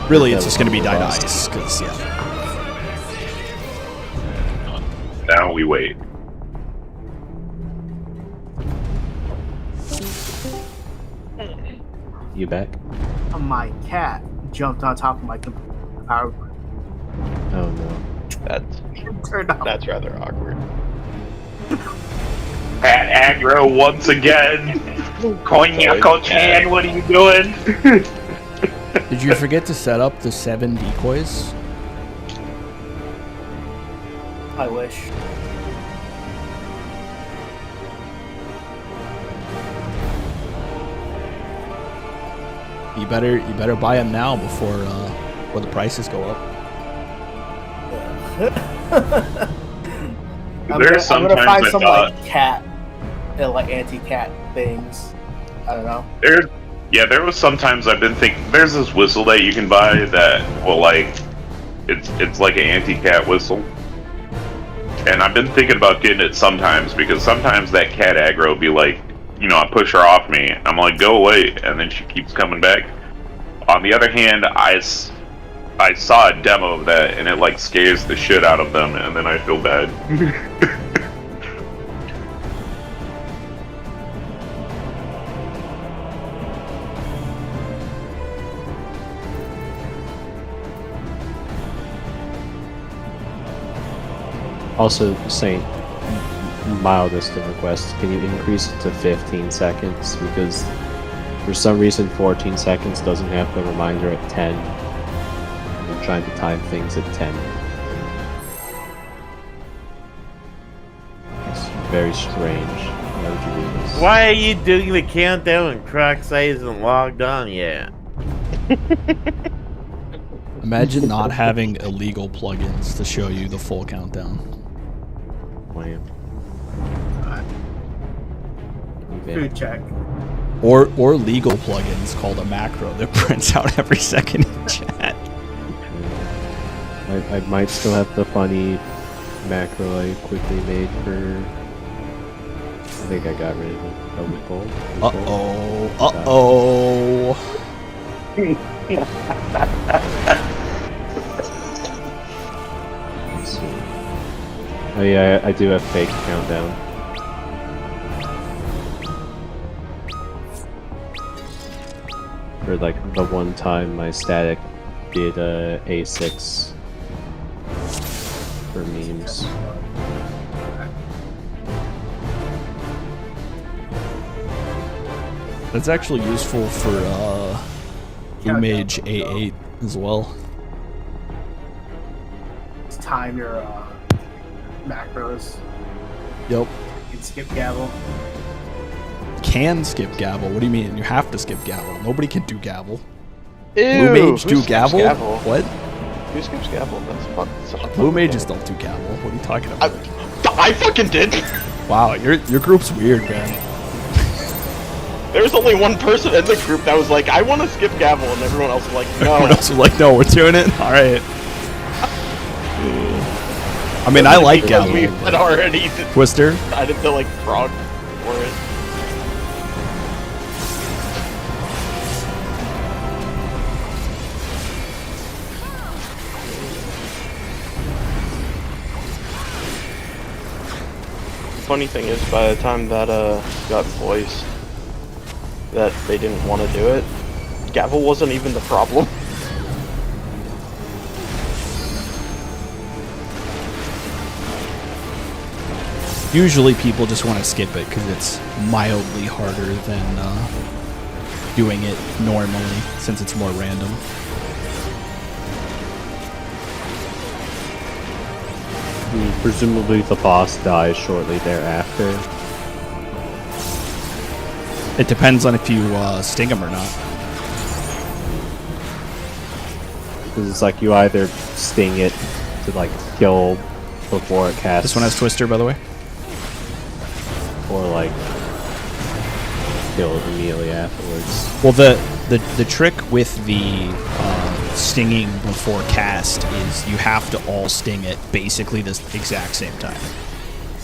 Really, it's just going to be die dice, because yeah. Now we wait. You back? My cat jumped on top of my power grid. Oh no. Turned off. That's rather awkward. Pat aggro once again. Konya-ko-chan, what are you doing? Did you forget to set up the 7 decoys? I wish. You better buy them now before the prices go up. I'm There's gonna sometimes find I some thought like cat, like anti-cat things. I don't know. there was sometimes I've been thinking there's this whistle that you can buy that will it's like an anti-cat whistle. And I've been thinking about getting it sometimes because sometimes that cat aggro will be like, I push her off me. I'm like, go away, and then she keeps coming back. On the other hand, I saw a demo of that, and it like scares the shit out of them, and then I feel bad. Also, Saint, mildest of requests, can you increase it to 15 seconds? Because for some reason 14 seconds doesn't have the reminder at 10. I'm trying to time things at 10. It's very strange. Why would you do this? Why are you doing the countdown when Crocsay isn't logged on yet? Imagine not having illegal plugins to show you the full countdown. Lame. Food check. Or legal plugins called a macro that prints out every second in chat. I might still have the funny macro I quickly made for. I think I got rid of it. Oh, Loophole. Let's see. Oh yeah, I do have fake countdown. For like the one time my static did A6 for memes. That's actually useful for Mage A8 as well. Just time your macros. Yep. You can skip gavel. Can skip gavel? What do you mean? You have to skip gavel. Nobody can do gavel. Ew, Blue Mage who do skips gavel? gavel? What? Who skips gavel? That's fucking. Blue Mages don't do gavel. What are you talking about? I fucking did. Wow, your group's weird, man. There was only one person in the group that was like, I want to skip gavel, and everyone else was like, no. Everyone else was like, no, we're doing it? Alright. I mean, I like because gavel. we had already Twister? decided to like frog for it. Funny thing is, by the time that got voiced that they didn't want to do it, gavel wasn't even the problem. Usually people just want to skip it because it's mildly harder than doing it normally, since it's more random. Presumably the boss dies shortly thereafter. It depends on if you sting him or not. Because it's like you either sting it to like kill before it casts. This one has Twister, by the way. Or like kill it immediately afterwards. Well, the trick with the stinging before cast is you have to all sting it basically the exact same time.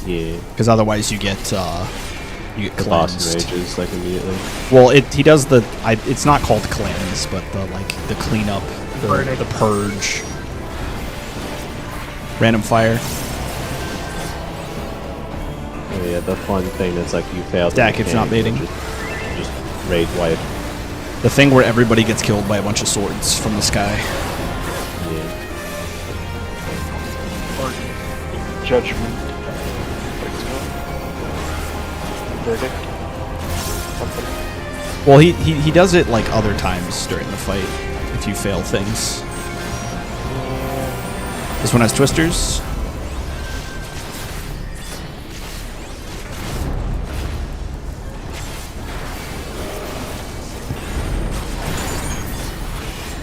Yeah. Because otherwise you get The boss cleansed. rages like immediately. Well, he does the it's not called cleanse, but the cleanup, the purge, random fire. Oh yeah, the fun thing that's like you failed. Stack if not baiting. Just raid wipe. The thing where everybody gets killed by a bunch of swords from the sky. Yeah. Judgment. Verdict. Something. Well, he does it like other times during the fight if you fail things. This one has Twisters.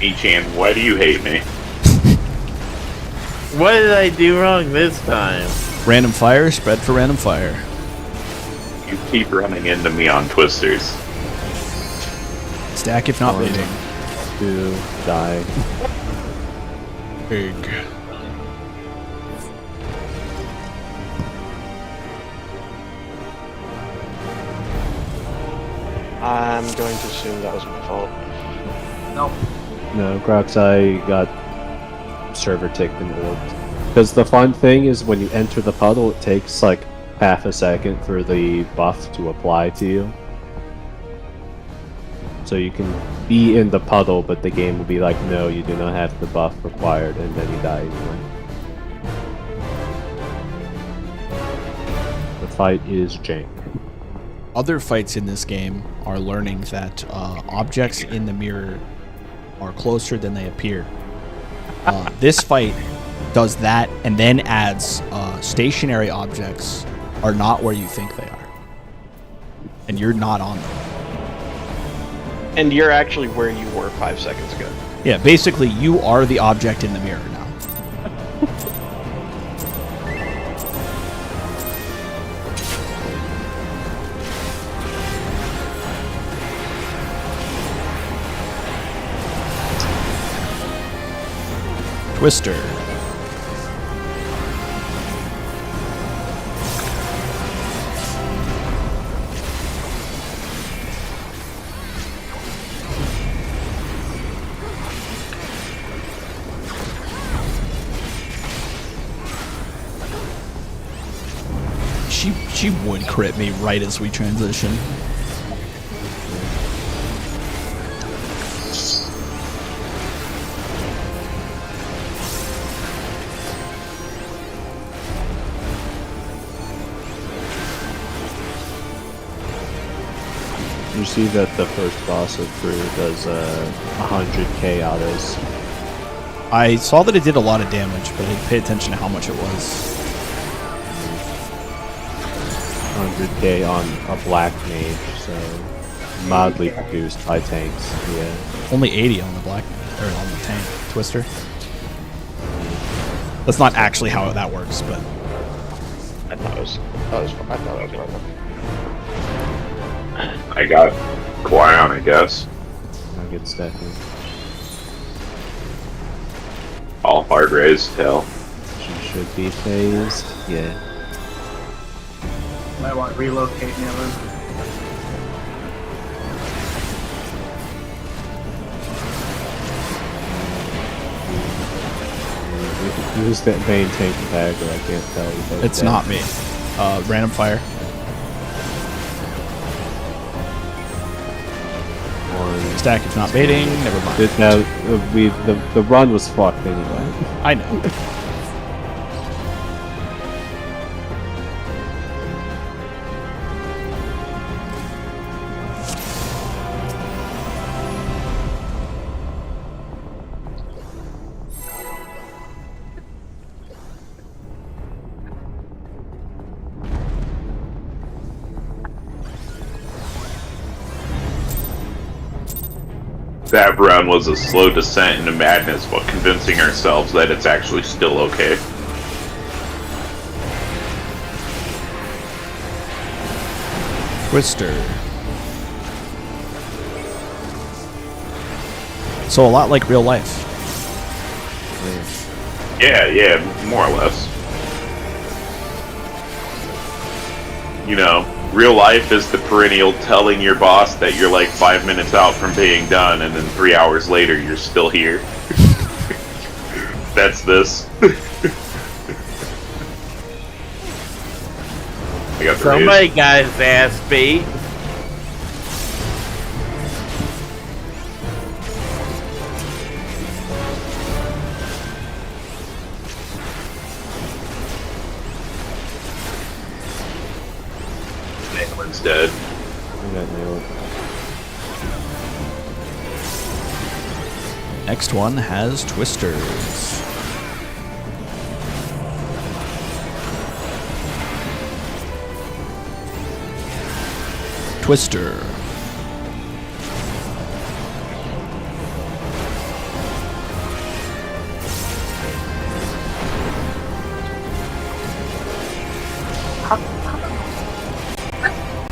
Echan, why do you hate me? What did I do wrong this time? Random fire, spread for random fire. You keep running into me on Twisters. Stack if not One, baiting. 2, die. Big. I'm going to assume that was my fault. Nope. No, Groxai got server ticked and orbed. Because the fun thing is when you enter the puddle, it takes like half a second for the buff to apply to you. So you can be in the puddle, but the game will be like, no, you do not have the buff required, and then you die anyway. The fight is jank. Other fights in this game are learning that objects in the mirror are closer than they appear. This fight does that and then adds stationary objects are not where you think they are. And you're not on them. And you're actually where you were 5 seconds ago. Yeah, basically you are the object in the mirror now. Twister. She would crit me right as we transition. You see that the first boss of Brew does 100k autos. I saw that it did a lot of damage, but I didn't pay attention to how much it was. 100k on a black mage, so mildly produced by tanks. Yeah. Only 80 on the black, or on the tank Twister. That's not actually how that works, but I thought it was right enough. I got Quion, I guess. I'll get stacking. All hard raised tail. She should be phased. Yeah. Might want to relocate Nilin. Who's that main tank bagger? I can't tell. it's not me. Random fire. Stack if not baiting, never mind. The run was fucked anyway. I know. That run was a slow descent into madness while convincing ourselves that it's actually still okay. Twister. So a lot like real life. Yeah, more or less. You know, real life is the perennial telling your boss that you're like 5 minutes out from being done, and then 3 hours later you're still here. That's this. I got the Somebody got his ass beat. Nalen's dead. I got nailed. Next one has Twisters. Twister.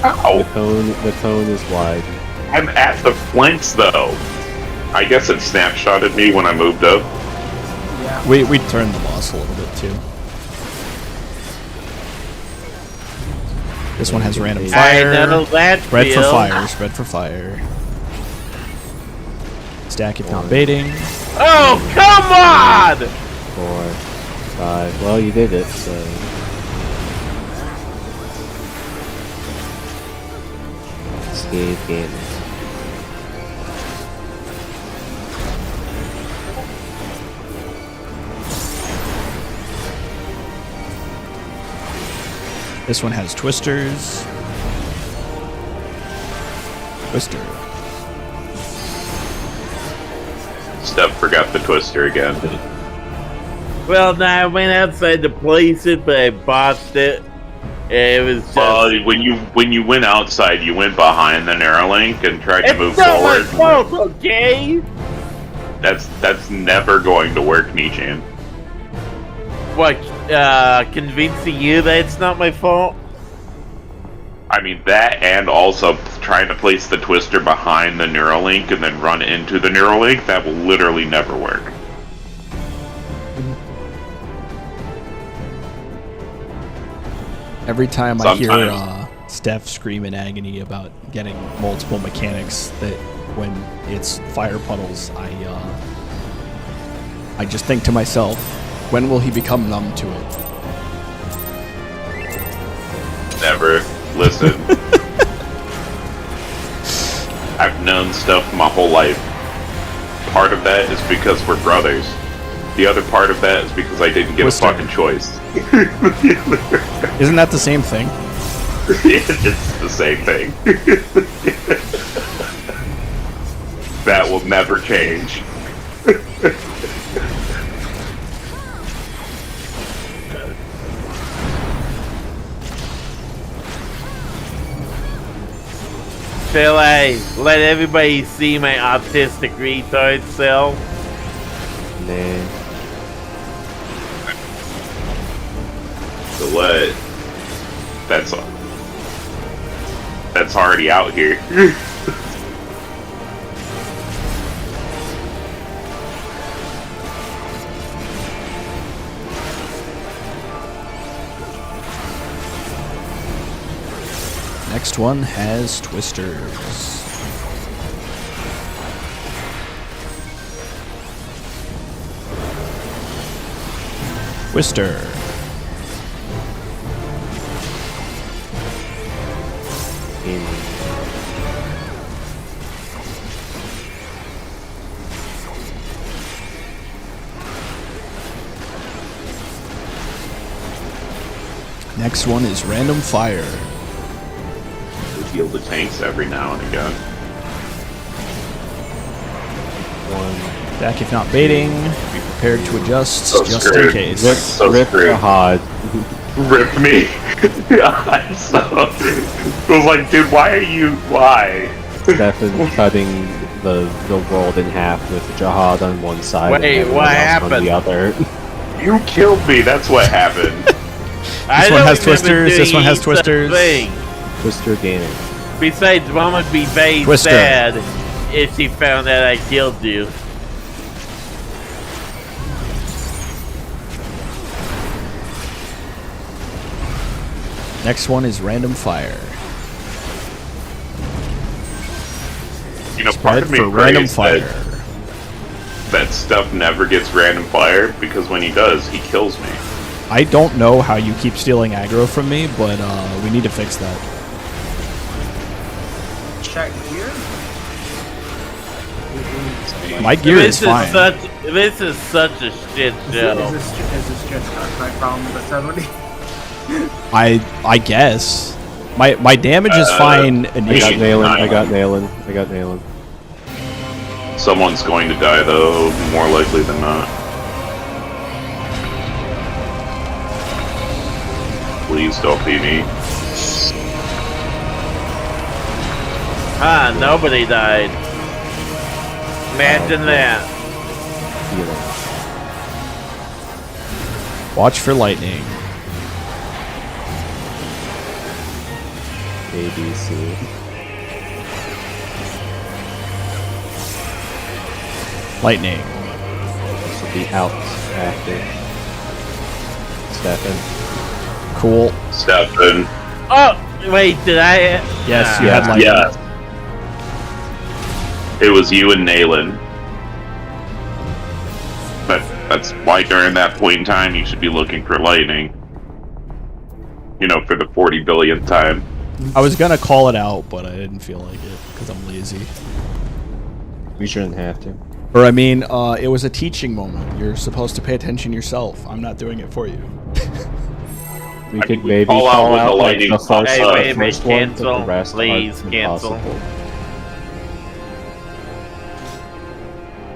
Ow. The cone is wide. I'm at the flanks though. I guess it snapshotted me when I moved up. Yeah. We turned the boss a little bit too. This one has random I fire. know that Spread for feel. fire. Spread for fire. Stack if not baiting. Oh, come on! 4, 5. Well, you did it, so. Escape game. This one has Twisters. Twister. Steph forgot the twister again. Well, no, I went outside to place it, but I botched it. It was just... When you went outside, you went behind the narrow link and tried to move it's not my forward. fault, okay? That's never going to work, Nichan. What, convincing you that it's not my fault? I mean, that and also trying to place the twister behind the Neuralink and then run into the Neuralink, that will literally never work. Every time I hear Sometimes. Steph scream in agony about getting multiple mechanics, that when it's fire puddles, I just think to myself, when will he become numb to it? Never. Listen. I've known stuff my whole life. Part of that is because we're brothers. The other part of that is because I didn't get Twister. a fucking choice. Isn't that the same thing? It's the same thing. That will never change. Shall I let everybody see my autistic retard self? Nah. So what? That's already out here. Next one has twisters. Twister. Next one is random fire. We heal the tanks every now and again. Back if not baiting. Be prepared to adjust So just screwed. in case. Rip screwed. Jihad. Rip me. I'm so. I was like, dude, why? Stefan cutting the world in half with Jihad on one side Wait, and everyone what else happened? on the other. You killed me. That's what happened. This one has twisters, this one has twisters. Twister Gaming. Besides, Mom would be very Twister. sad if she found out I killed you. Next one is random fire. You know, part Spread of me for random prays fire. that stuff never gets random fire because when he does, he kills me. I don't know how you keep stealing aggro from me, but we need to fix that. Check here. My gear is fine. This is such a shit show. Is this just my problem with the 70? I guess. My damage is fine I got initially. nailing. Someone's going to die though, more likely than not. Please don't be me. Ah, nobody died. Imagine that. Watch for lightning. ABC. Lightning. This will be out after. Stefan. Cool. Stefan. Oh, wait, did I? Yes, you Yeah. had lightning. Yes. It was you and Nayland. But that's why during that point in time you should be looking for lightning. You know, for the 40 billionth time. I was gonna call it out, but I didn't feel like it because I'm lazy. We shouldn't have to. Or I mean, it was a teaching moment. You're supposed to pay attention yourself. I'm not doing it for you. We I could mean, we maybe call out call when the out like lightning the pops first, up. Hey, wait a minute, first one, but cancel. the rest Please, are cancel. impossible.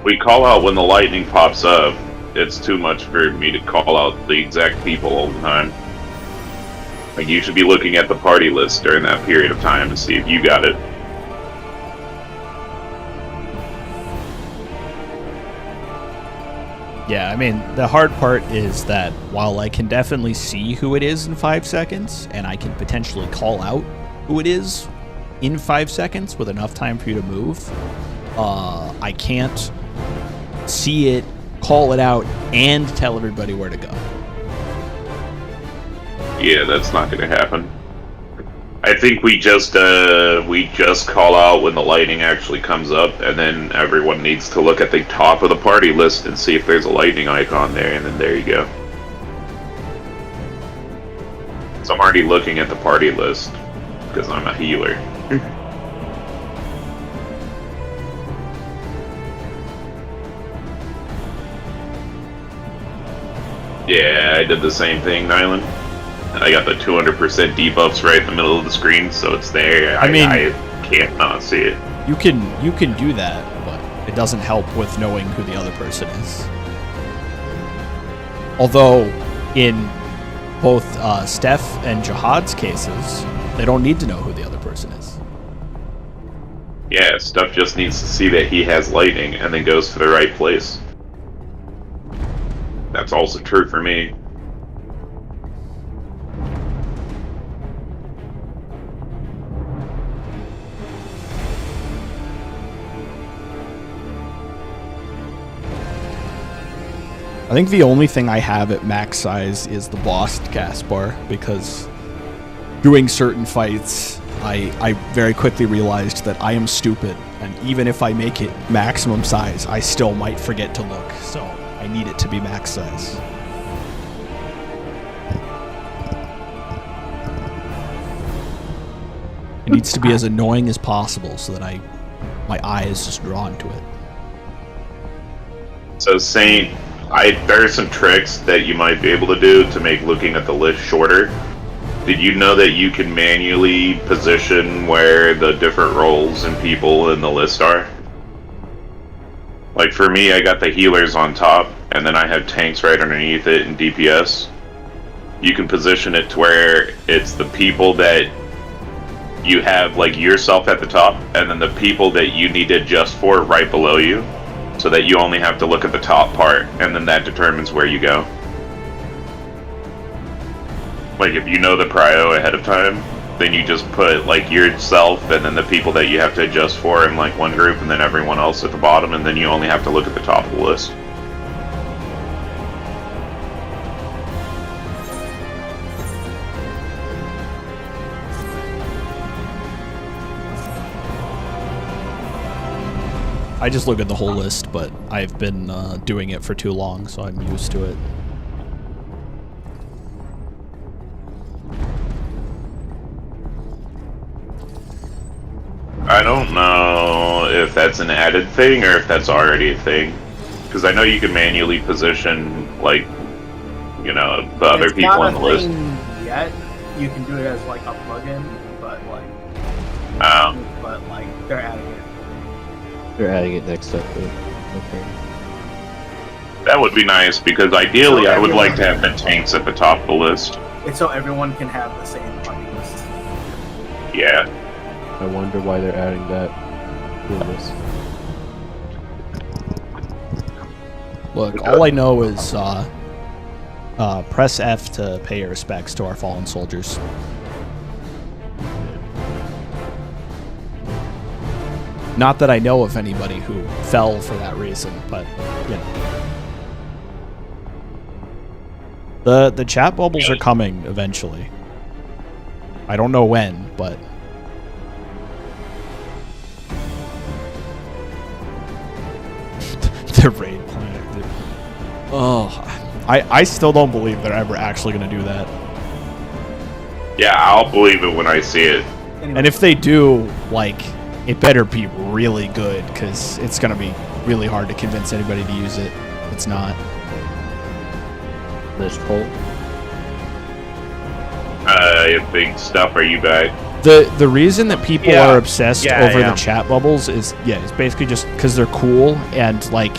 We call out when the lightning pops up. It's too much for me to call out the exact people all the time. Like, you should be looking at the party list during that period of time to see if you got it. Yeah, I mean, the hard part is that while I can definitely see who it is in 5 seconds, and I can potentially call out who it is in 5 seconds with enough time for you to move, I can't see it, call it out, and tell everybody where to go. Yeah, that's not gonna happen. I think we just call out when the lightning actually comes up, and then everyone needs to look at the top of the party list and see if there's a lightning icon there, and then there you go. So I'm already looking at the party list, because I'm a healer. Yeah, I did the same thing, Nylan. I got the 200% debuffs right in the middle of the screen, so it's there. I can't not see it. You can do that, but it doesn't help with knowing who the other person is. Although, in both Steph and Jihad's cases, they don't need to know who the other person is. Yeah, Steph just needs to see that he has lightning and then goes to the right place. That's also true for me. I think the only thing I have at max size is the boss cast bar, because doing certain fights, I very quickly realized that I am stupid, and even if I make it maximum size, I still might forget to look, so I need it to be max size. It needs to be as annoying as possible so that my eye is just drawn to it. So Saint, there are some tricks that you might be able to do to make looking at the list shorter. Did you know that you can manually position where the different roles and people in the list are? Like for me, I got the healers on top, and then I have tanks right underneath it and DPS. You can position it to where it's the people that you have, like yourself at the top, and then the people that you need to adjust for right below you, so that you only have to look at the top part, and then that determines where you go. Like if you know the prio ahead of time, then you just put like yourself and then the people that you have to adjust for in like one group, and then everyone else at the bottom, and then you only have to look at the top of the list. I just look at the whole list, but I've been doing it for too long, so I'm used to it. I don't know if that's an added thing or if that's already a thing. Because I know you can manually position, like, you know, the other It's people not on the a list. thing yet. You can do it as like a plugin, but like they're adding it. They're adding it next up. Okay. That would be nice, because ideally I would like to have the tanks at the top of the list. It's so everyone can have the same party list. Yeah. I wonder why they're adding that to this. Look, all I know is press F to pay your respects to our fallen soldiers. Not that I know of anybody who fell for that reason, but, you know. The chat bubbles are coming eventually. I don't know when, but... the raid planet, dude. Oh, I still don't believe they're ever actually going to do that. Yeah, I'll believe it when I see it. And if they do, like, it better be really good, because it's going to be really hard to convince anybody to use it. It's not. List full. Big stuff, are you back? The reason that people are obsessed over yeah. the chat bubbles is, it's basically just because they're cool, and, like,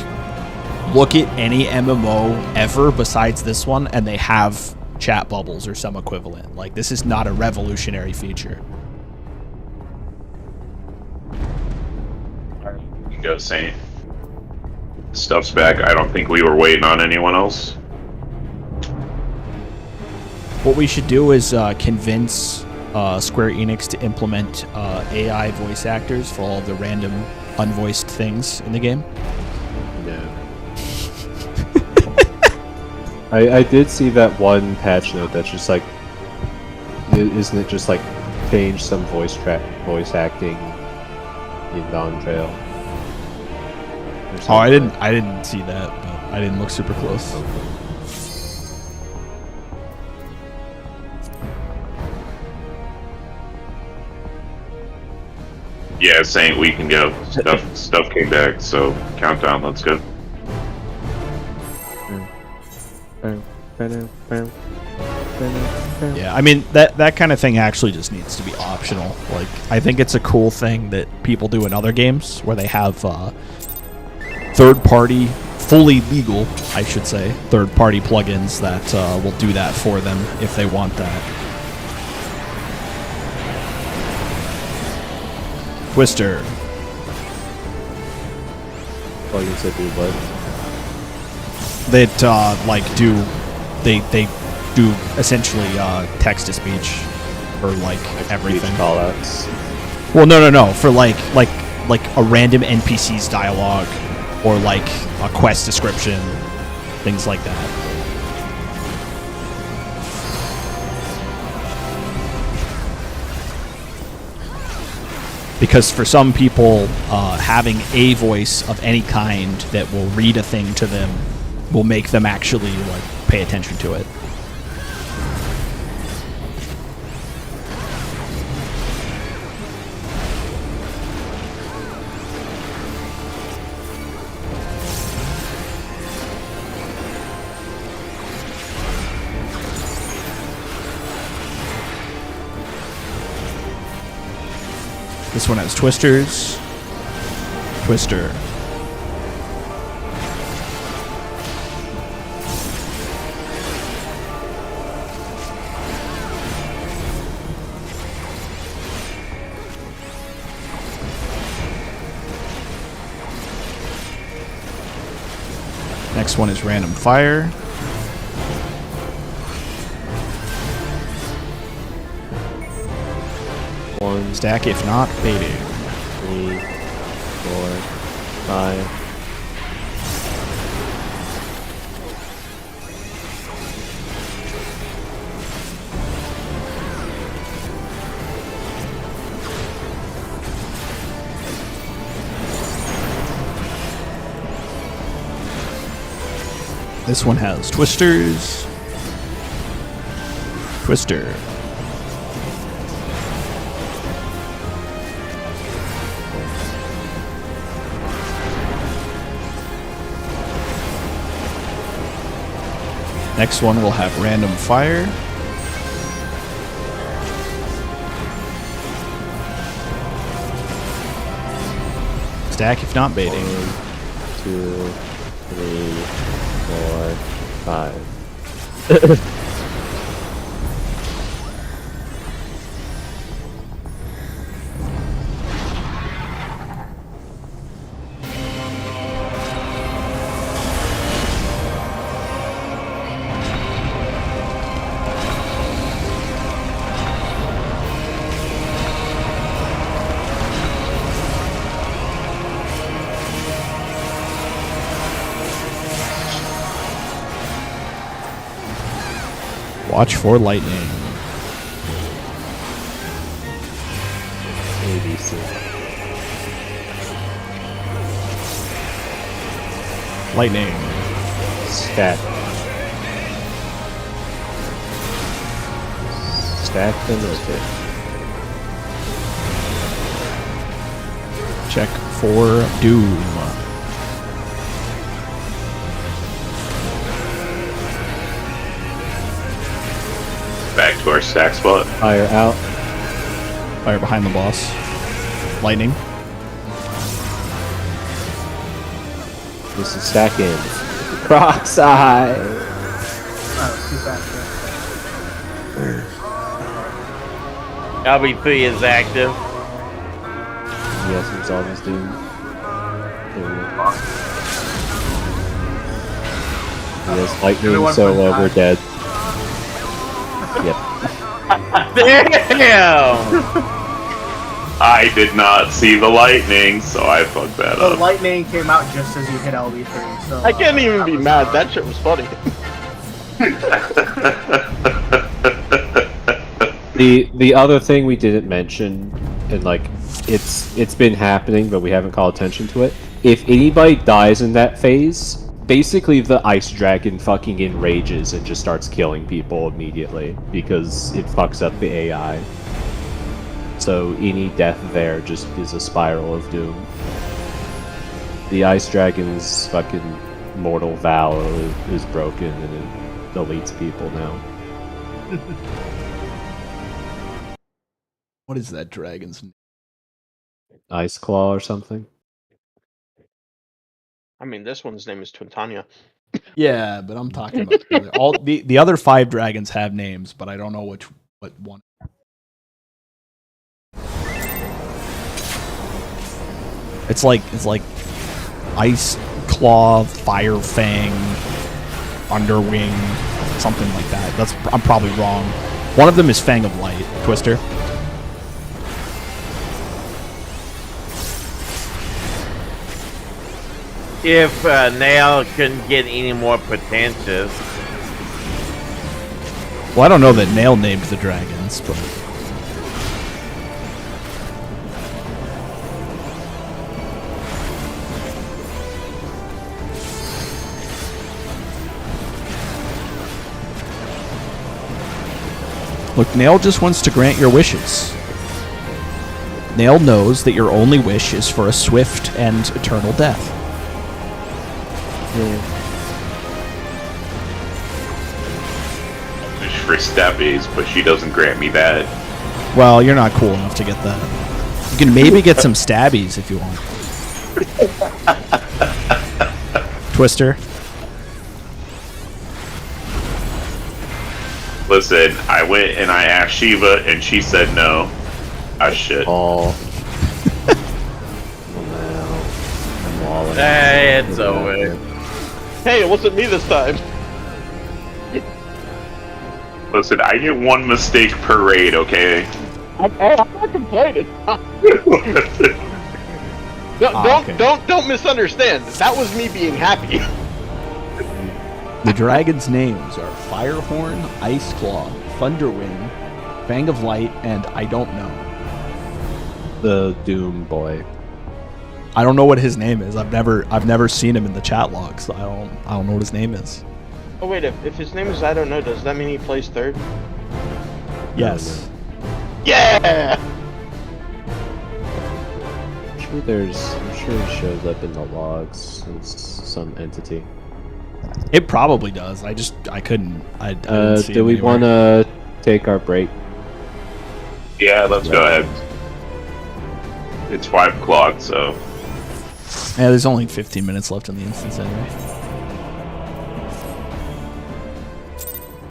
look at any MMO ever besides this one, and they have chat bubbles or some equivalent. Like, this is not a revolutionary feature. You go, Saint. Stuff's back. I don't think we were waiting on anyone else. What we should do is convince Square Enix to implement AI voice actors for all of the random unvoiced things in the game. No. I did see that one patch note that's just like Isn't it just like change some voice acting in non-trail? Oh, I didn't see that, but I didn't look super close. Yeah, Saint, we can go. Stuff came back, so countdown. Let's go. Yeah, I mean that kind of thing actually just needs to be optional. Like, I think it's a cool thing that people do in other games where they have third-party, fully legal, I should say, third-party plugins that will do that for them if they want that. Twister. Plugins that do what? That they do essentially text to speech for like everything. Callouts. Well, no, for like a random NPC's dialogue or like a quest description, things like that. Because for some people, having a voice of any kind that will read a thing to them will make them actually like pay attention to it. This one has twisters. Twister. Next one is random fire. One, Stack if not baiting. 3, 4, 5. This one has twisters. Twister. Next one will have random fire. Stack if not baiting. 1, 2, 3, 4, 5. Watch for lightning. ABC. Lightning. Stack. Stack and rotate. Check for doom. Back to our stack spot. Fire out. Fire behind the boss. Lightning. This is stacking. Croc's eye. Oh, too fast. LB3 is active. Yes, it's always doom. Yes, lightning, Everyone so put we're time. dead. Yep. Damn! I did not see the lightning, so I fucked that The up. lightning came out just as you hit LB3, so... I can't even be mad. That shit was funny. The other thing we didn't mention, and like it's been happening, but we haven't called attention to it. If anybody dies in that phase, basically the ice dragon fucking enrages and just starts killing people immediately because it fucks up the AI. So any death there just is a spiral of doom. The ice dragon's fucking mortal vow is broken and it deletes people now. What is that dragon's name? Ice Claw or something? I mean, this one's name is Twintania. Yeah, but I'm talking about all the other 5 dragons have names, but I don't know what one. It's like Ice Claw, Fire Fang, Underwing, something like that. I'm probably wrong. One of them is Fang of Light, Twister. If Nail couldn't get any more pretentious. Well, I don't know that Nail named the dragons, but look, Nail just wants to grant your wishes. Nail knows that your only wish is for a swift and eternal death. Wish for stabbies, but she doesn't grant me that. Well, you're not cool enough to get that. You can maybe get some stabbies if you want. Twister. Listen, I went and I asked Shiva, and she said no. Ah, shit. Oh. No. I'm walling. Hey, it's over. Hey, it wasn't me this time. Listen, I get one mistake per raid, okay? I'm not complaining. Okay. Don't misunderstand. That was me being happy. The dragons' names are Firehorn, Ice Claw, Thunderwing, Fang of Light, and I don't know. The Doom Boy. I don't know what his name is. I've never seen him in the chat logs. So I don't know what his name is. Oh wait, if his name is I don't know, does that mean he plays third? Yes. Yeah. I'm sure it shows up in the logs as some entity. It probably does. I couldn't. I didn't see Do him we anywhere. want to take our break? Yeah, let's go ahead. It's 5 o'clock, so. Yeah, there's only 15 minutes left in the instance anyway.